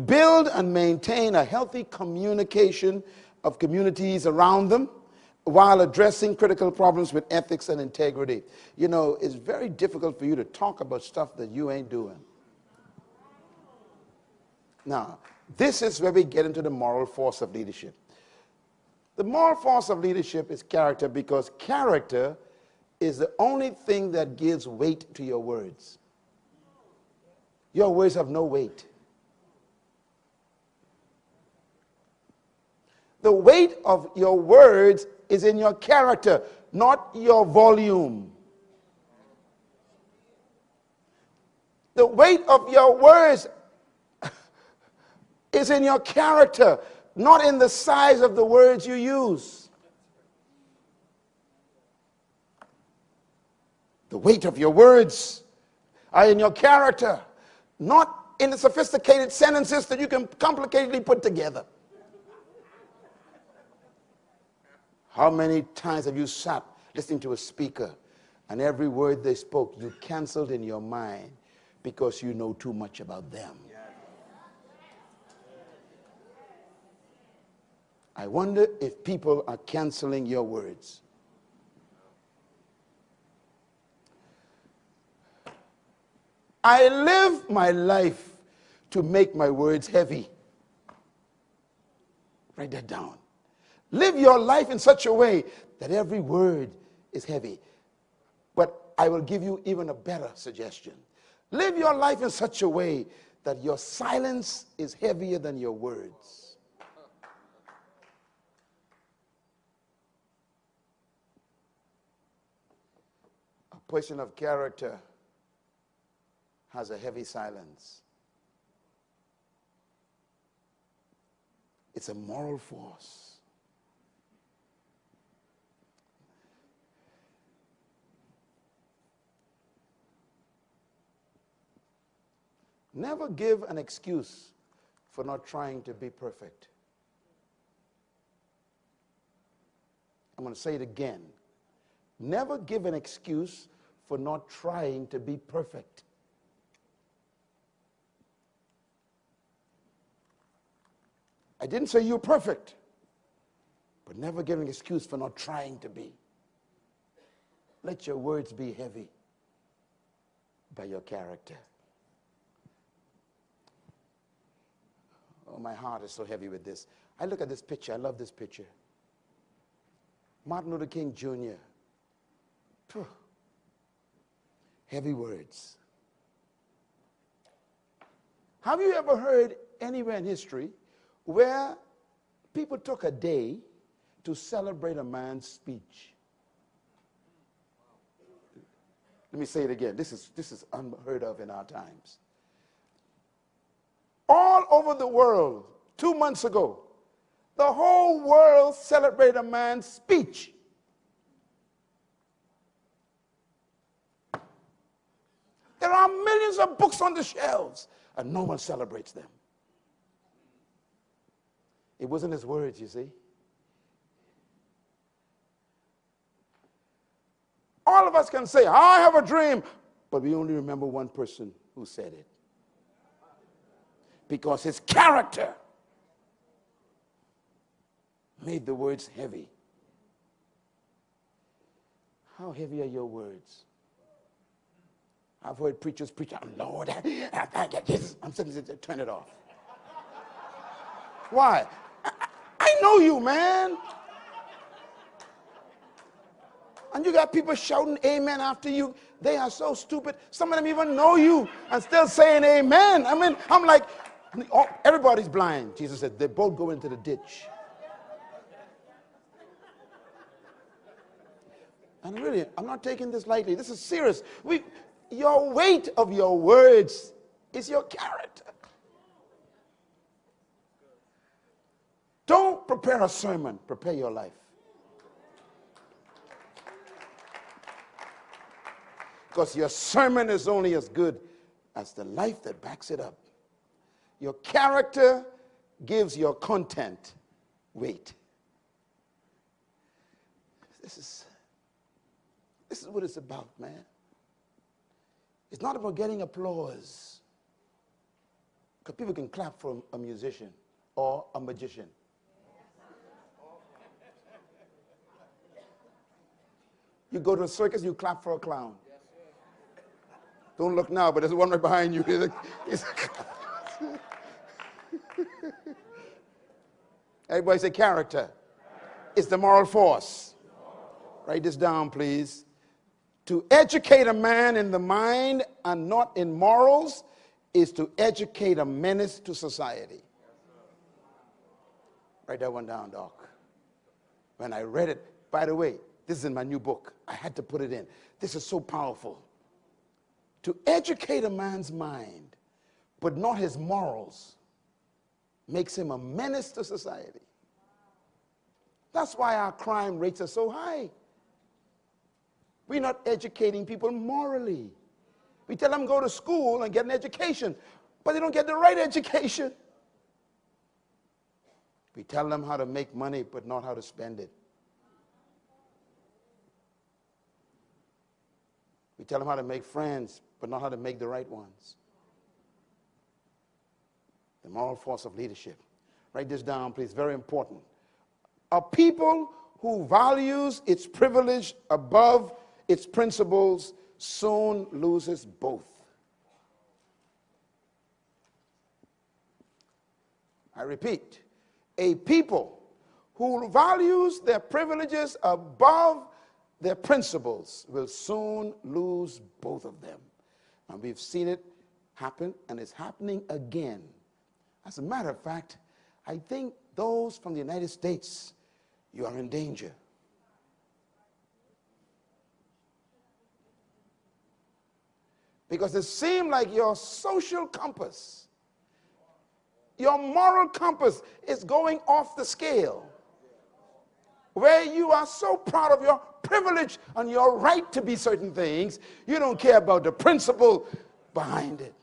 build and maintain a healthy communication of communities around them while addressing critical problems with ethics and integrity. It's very difficult for you to talk about stuff that you ain't doing. Now, this is where we get into the moral force of leadership. The moral force of leadership is character because character is the only thing that gives weight to your words. Your words have no weight. The weight of your words is in your character, not your volume. The weight of your words is in your character, not in the size of the words you use. The weight of your words are in your character, not in the sophisticated sentences that you can complicatedly put together. How many times have you sat listening to a speaker and every word they spoke you canceled in your mind because you know too much about them? I wonder if people are canceling your words. I live my life to make my words heavy. Write that down. Live your life in such a way that every word is heavy. But I will give you even a better suggestion. Live your life in such a way that your silence is heavier than your words. A person of character has a heavy silence. It's a moral force. Never give an excuse for not trying to be perfect. I'm going to say it again. Never give an excuse for not trying to be perfect. I didn't say you're perfect, but never give an excuse for not trying to be. Let your words be heavy by your character. Oh, my heart is so heavy with this. I look at this picture. I love this picture. Martin Luther King Jr. Phew. Heavy words. Have you ever heard anywhere in history where people took a day to celebrate a man's speech? Let me say it again. This is unheard of in our times. All over the world, 2 months ago, the whole world celebrated a man's speech. There are millions of books on the shelves, and no one celebrates them. It wasn't his words, you see. All of us can say, I have a dream, but we only remember one person who said it. Because his character made the words heavy. How heavy are your words? I've heard preachers preach, oh, Lord, I'm saying, turn it off. Why? I know you, man. And you got people shouting amen after you. They are so stupid. Some of them even know you and still saying amen. I mean, I'm like, everybody's blind. Jesus said, they both go into the ditch. And really, I'm not taking this lightly. This is serious. Your weight of your words is your character. Don't prepare a sermon. Prepare your life. Because your sermon is only as good as the life that backs it up. Your character gives your content weight. This is what it's about, man. It's not about getting applause. Because people can clap for a musician or a magician. You go to a circus, you clap for a clown. Don't look now, but there's one right behind you. Everybody say character. It's the moral force. Write this down, please. To educate a man in the mind and not in morals is to educate a menace to society. Write that one down, Doc. When I read it, by the way, this is in my new book. I had to put it in. This is so powerful. To educate a man's mind, but not his morals, makes him a menace to society. That's why our crime rates are so high. We're not educating people morally. We tell them go to school and get an education, but they don't get the right education. We tell them how to make money, but not how to spend it. We tell them how to make friends, but not how to make the right ones. The moral force of leadership. Write this down, please. Very important. A people who values its privilege above its principles soon loses both. I repeat, a people who values their privileges above their principles will soon lose both of them. And we've seen it happen, and it's happening again. As a matter of fact, I think those from the United States, you are in danger. Because it seems like your social compass, your moral compass is going off the scale. Where you are so proud of your privilege and your right to be certain things, you don't care about the principle behind it.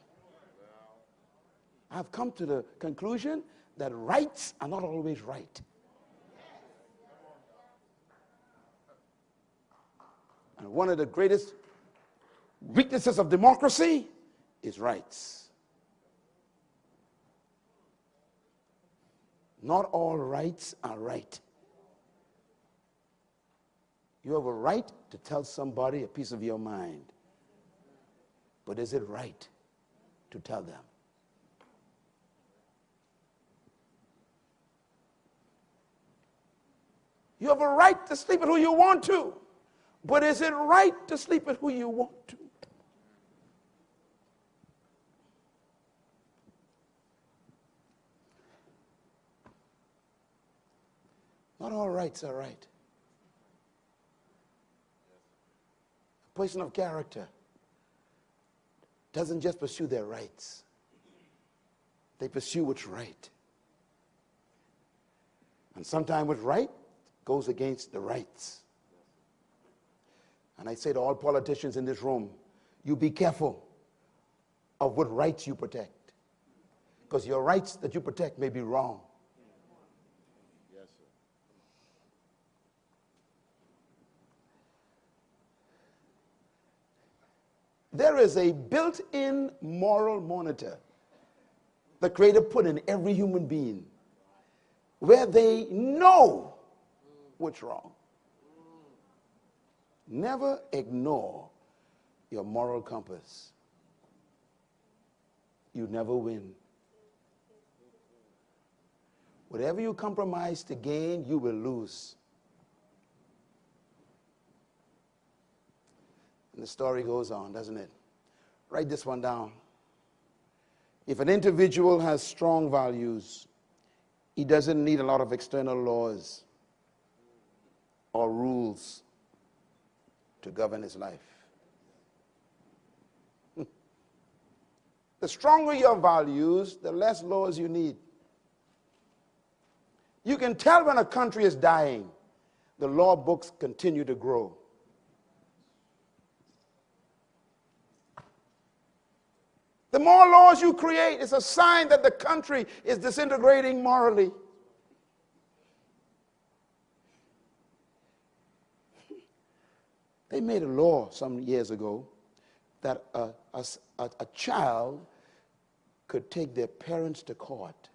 I've come to the conclusion that rights are not always right. And one of the greatest weaknesses of democracy is rights. Not all rights are right. You have a right to tell somebody a piece of your mind. But is it right to tell them? You have a right to sleep with who you want to. But is it right to sleep with who you want to? Not all rights are right. A person of character doesn't just pursue their rights. They pursue what's right. And sometimes what's right goes against the rights. And I say to all politicians in this room, you be careful of what rights you protect. Because your rights that you protect may be wrong. Yes, sir. There is a built-in moral monitor the Creator put in every human being where they know what's wrong. Never ignore your moral compass. You never win. Whatever you compromise to gain, you will lose. And the story goes on, doesn't it? Write this one down. If an individual has strong values, he doesn't need a lot of external laws or rules to govern his life. The stronger your values, the less laws you need. You can tell when a country is dying. The law books continue to grow. The more laws you create, it's a sign that the country is disintegrating morally. They made a law some years ago that a child could take their parents to court.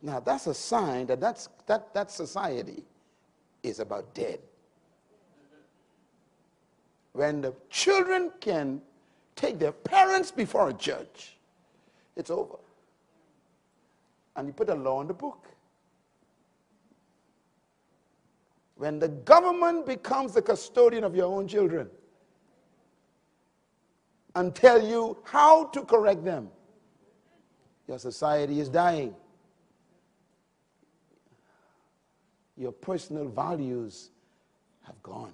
Now, that's a sign that that society is about dead. When the children can take their parents before a judge, it's over. And you put a law in the book. When the government becomes the custodian of your own children and tell you how to correct them, your society is dying. Your personal values have gone.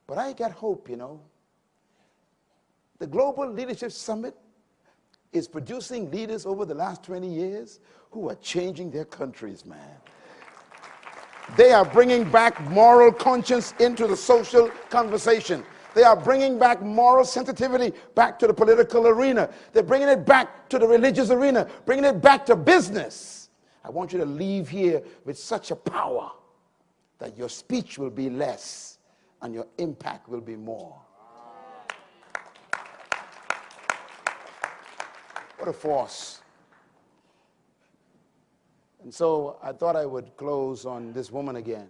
But I got hope, you know. The Global Leadership Summit is producing leaders over the last 20 years who are changing their countries, man. They are bringing back moral conscience into the social conversation. They are bringing back moral sensitivity back to the political arena. They're bringing it back to the religious arena, bringing it back to business. I want you to leave here with such a power that your speech will be less and your impact will be more. What a force. And so I thought I would close on this woman again.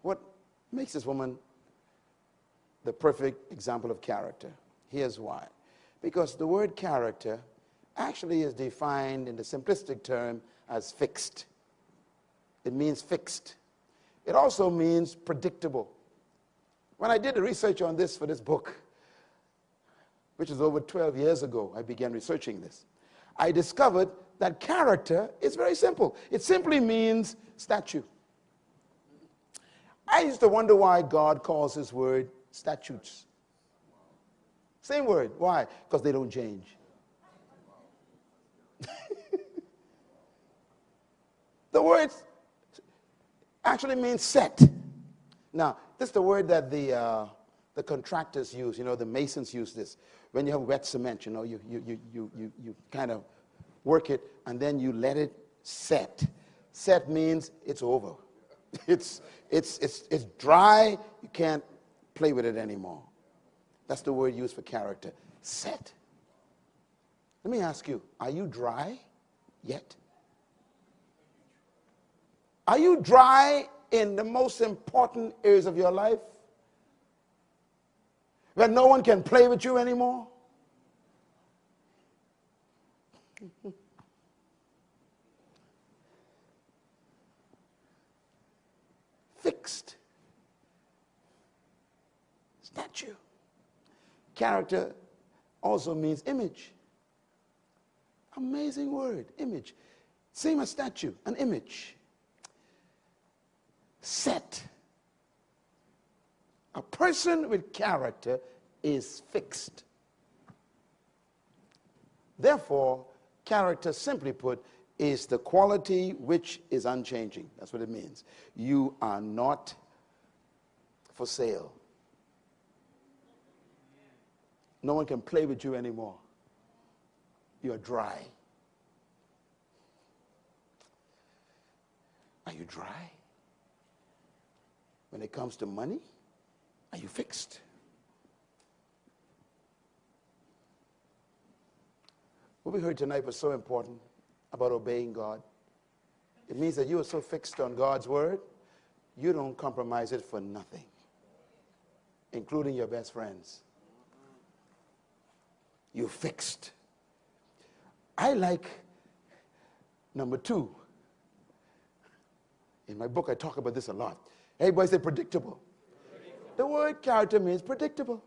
What makes this woman the perfect example of character? Here's why. Because the word character actually is defined in the simplistic term as fixed. It means fixed. It also means predictable. When I did the research on this for this book, which is over 12 years ago, I began researching this, I discovered that character is very simple. It simply means statute. I used to wonder why God calls his word statutes. Same word. Why? Because they don't change. The word actually means set. Now, this is the word that the contractors use. You know, the masons use this. When you have wet cement, you know, you kind of work it, and then you let it set. Set means it's over. It's dry. You can't play with it anymore. That's the word used for character. Set. Let me ask you, are you dry yet? Are you dry in the most important areas of your life? Where no one can play with you anymore? Fixed. Statue. Character also means image. Amazing word, image. Same as statue, an image. Set. A person with character is fixed. Therefore, character, simply put, is the quality which is unchanging. That's what it means. You are not for sale. No one can play with you anymore. You are dry. Are you dry? When it comes to money, are you fixed? What we heard tonight was so important about obeying God. It means that you are so fixed on God's word, you don't compromise it for nothing, including your best friends. You're fixed. I like number 2. In my book, I talk about this a lot. Everybody say predictable. The word character means predictable.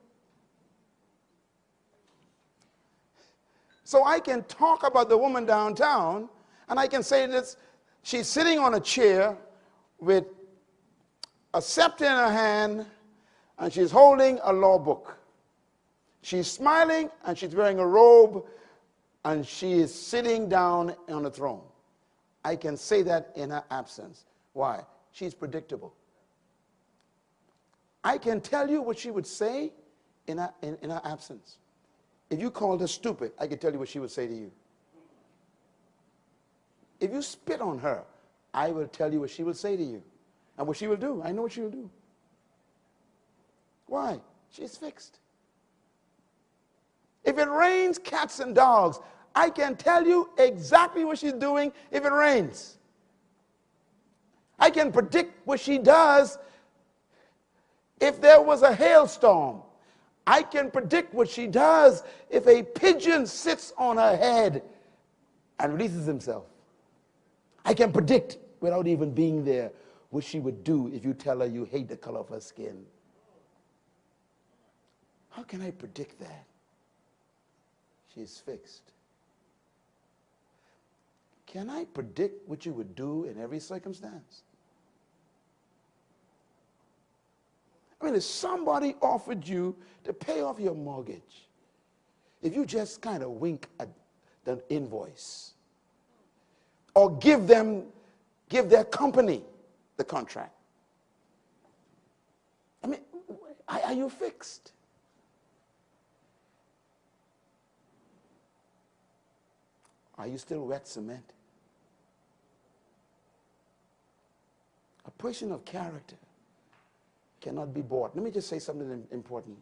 So I can talk about the woman downtown, and I can say this: she's sitting on a chair with a scepter in her hand, and she's holding a law book. She's smiling, and she's wearing a robe, and she is sitting down on a throne. I can say that in her absence. Why? She's predictable. I can tell you what she would say in her absence. If you called her stupid, I can tell you what she would say to you. If you spit on her, I will tell you what she will say to you. And what she will do, I know what she will do. Why? She's fixed. If it rains cats and dogs, I can tell you exactly what she's doing if it rains. I can predict what she does if there was a hailstorm. I can predict what she does if a pigeon sits on her head and releases himself. I can predict, without even being there, what she would do if you tell her you hate the color of her skin. How can I predict that? She's fixed. Can I predict what you would do in every circumstance? I mean, if somebody offered you to pay off your mortgage, if you just kind of wink at the invoice or give their company the contract, I mean, are you fixed? Are you still wet cement? A person of character cannot be bought. Let me just say something important.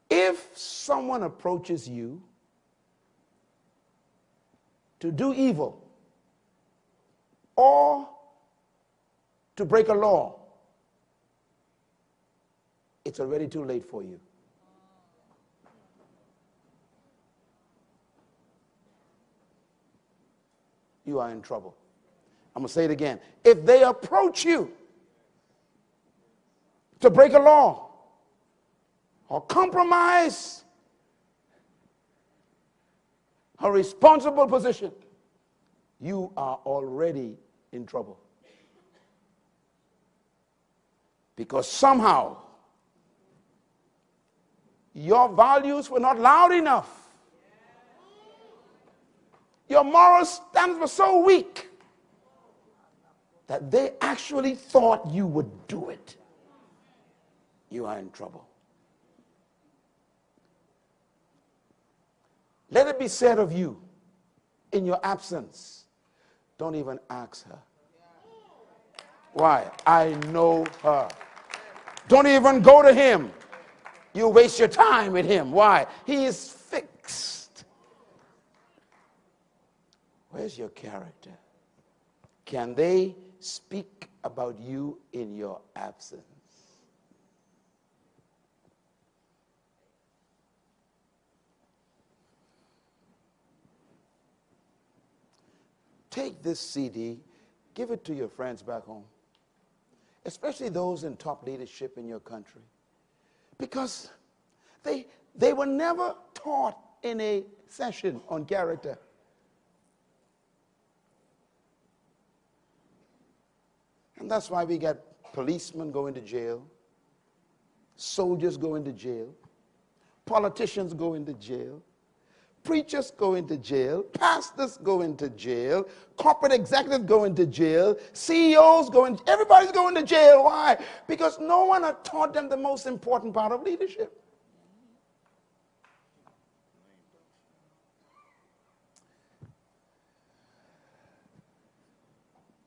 If someone approaches you to do evil or to break a law, it's already too late for you. You are in trouble. I'm going to say it again. If they approach you to break a law or compromise a responsible position, you are already in trouble. Because somehow your values were not loud enough. Your moral standards were so weak that they actually thought you would do it. You are in trouble. Let it be said of you, in your absence, don't even ask her. Why? I know her. Don't even go to him. You waste your time with him. Why? He is fixed. Where's your character? Can they speak about you in your absence? Take this CD, give it to your friends back home, especially those in top leadership in your country, because they were never taught in a session on character. And that's why we got policemen going to jail, soldiers go into jail, politicians go into jail, preachers go into jail, pastors go into jail, corporate executives go into jail, CEOs go in, everybody's going to jail. Why? Because no one had taught them the most important part of leadership.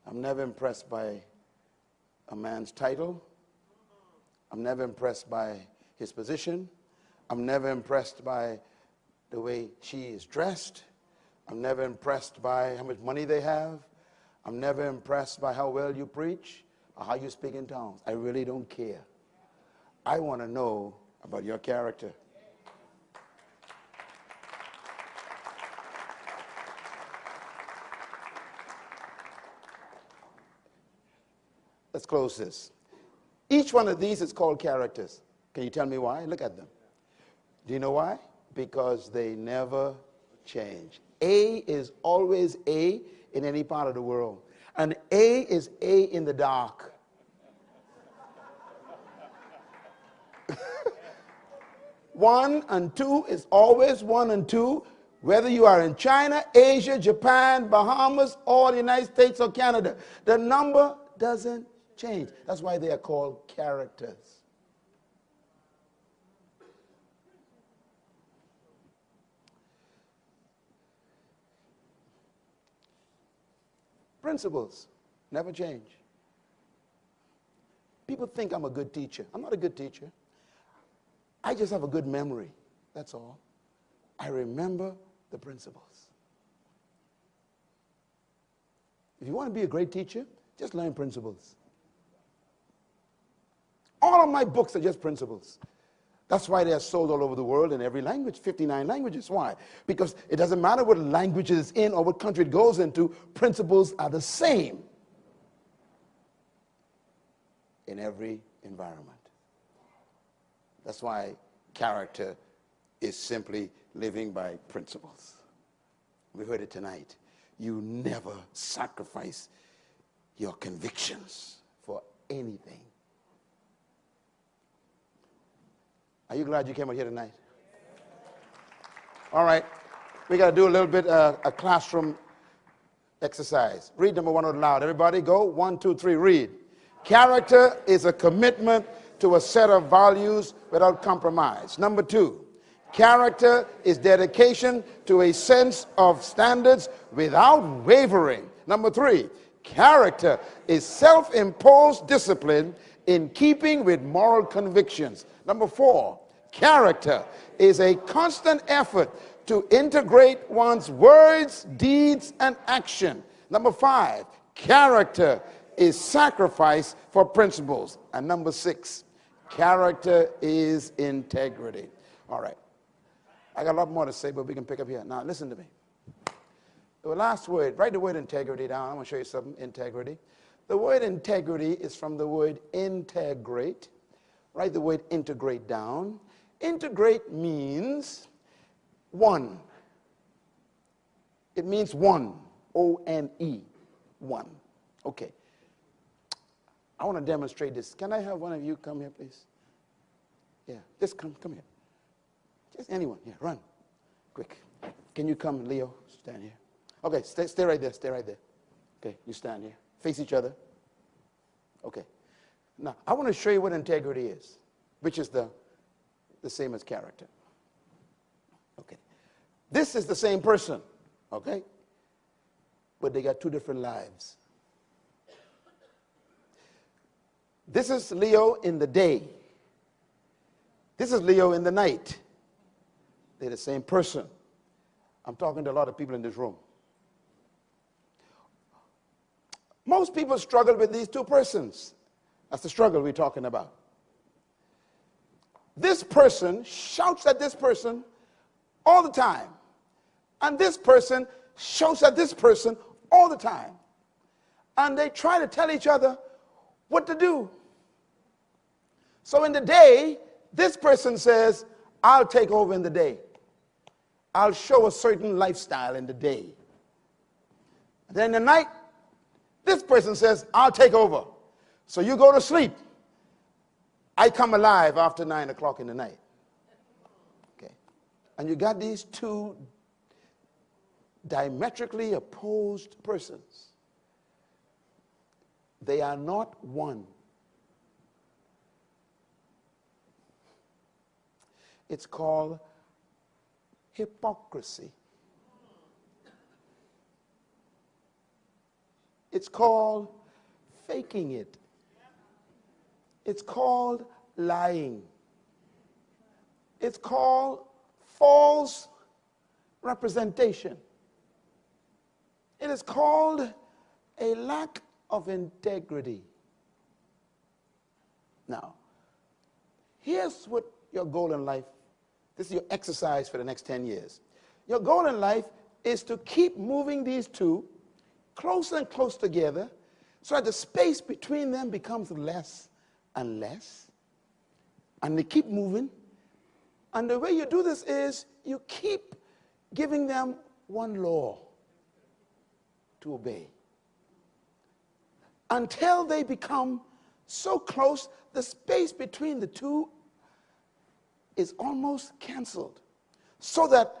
I'm never impressed by a man's title. I'm never impressed by his position. I'm never impressed by the way she is dressed. I'm never impressed by how much money they have. I'm never impressed by how well you preach or how you speak in tongues. I really don't care. I want to know about your character. Let's close this. Each one of these is called characters. Can you tell me why? Look at them. Do you know why? Because they never change. A is always A in any part of the world. And A is A in the dark. One and two is always one and two, whether you are in China, Asia, Japan, Bahamas, or the United States or Canada. The number doesn't change. That's why they are called characters. Principles never change. People think I'm a good teacher. I'm not a good teacher. I just have a good memory. That's all. I remember the principles. If you want to be a great teacher, just learn principles. All of my books are just principles. That's why they are sold all over the world in every language, 59 languages. Why? Because it doesn't matter what language it is in or what country it goes into, principles are the same in every environment. That's why character is simply living by principles. We heard it tonight. You never sacrifice your convictions for anything. Are you glad you came out here tonight? All right. We got to do a little bit a classroom exercise. Read number one out loud. Everybody go. 1, 2, 3, read. Character is a commitment to a set of values without compromise. Number 2, character is dedication to a sense of standards without wavering. Number 3, character is self-imposed discipline in keeping with moral convictions. Number 4, character is a constant effort to integrate one's words, deeds, and action. Number 5, character is sacrifice for principles. And number 6, character is integrity. All right. I got a lot more to say, but we can pick up here. Now, listen to me. The last word, write the word integrity down. I'm going to show you something, integrity. The word integrity is from the word integrate. Write the word integrate down. Integrate means one. It means one. O-N-E. One. Okay. I want to demonstrate this. Can I have one of you come here, please? Yeah, just come here. Just anyone. Yeah, run. Quick. Can you come, Leo? Stand here. Okay, stay right there. Stay right there. Okay, you stand here. Face each other. Okay. Now, I want to show you what integrity is, which is the same as character. Okay. This is the same person, okay? But they got two different lives. This is Leo in the day. This is Leo in the night. They're the same person. I'm talking to a lot of people in this room. Most people struggle with these two persons. That's the struggle we're talking about. This person shouts at this person all the time. And this person shouts at this person all the time. And they try to tell each other what to do. So in the day, this person says, I'll take over in the day. I'll show a certain lifestyle in the day. Then in the night, this person says, I'll take over. So you go to sleep. I come alive after 9 o'clock in the night. Okay. And you got these two diametrically opposed persons. They are not one. It's called hypocrisy. It's called faking it. It's called lying. It's called false representation. It is called a lack of integrity. Now, here's what your goal in life, this is your exercise for the next 10 years. Your goal in life is to keep moving these two closer and closer together so that the space between them becomes less and less. And they keep moving. And the way you do this is you keep giving them one law to obey until they become so close the space between the two is almost canceled, so that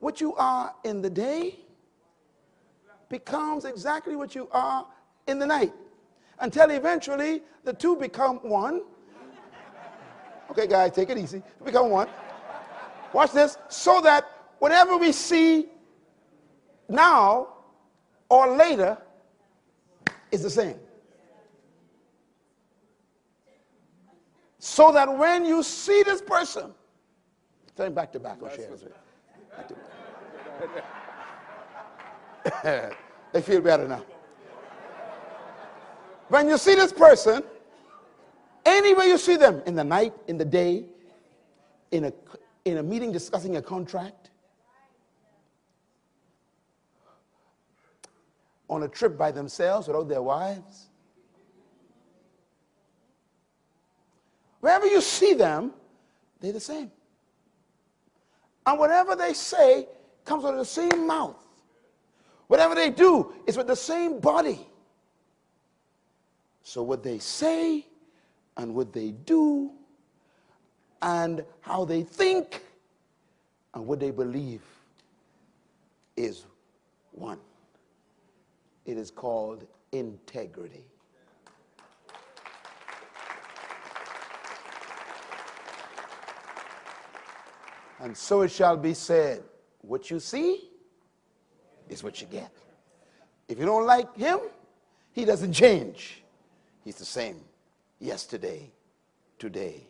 what you are in the day becomes exactly what you are in the night, until eventually the two become one. Okay, guys, take it easy. Become one. Watch this. So that whatever we see now or later is the same. So that when you see this person, turn back to back. I'll share this with you. They feel better now. When you see this person, anywhere you see them, in the night, in the day, in a meeting discussing a contract, on a trip by themselves without their wives, wherever you see them, they're the same. And whatever they say comes out of the same mouth. Whatever they do is with the same body. So what they say and what they do and how they think and what they believe is one. It is called integrity. And so it shall be said, what you see is what you get. If you don't like him, he doesn't change. He's the same yesterday, today,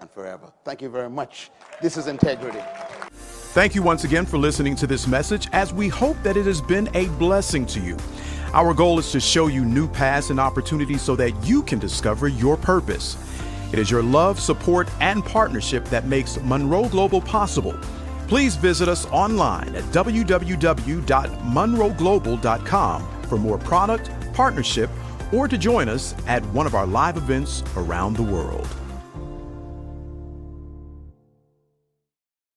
and forever. Thank you very much. This is integrity. Thank you once again for listening to this message, as we hope that it has been a blessing to you. Our goal is to show you new paths and opportunities so that you can discover your purpose. It is your love, support, and partnership that makes Munroe Global possible. Please visit us online at www.munroeglobal.com for more product, partnership, or to join us at one of our live events around the world.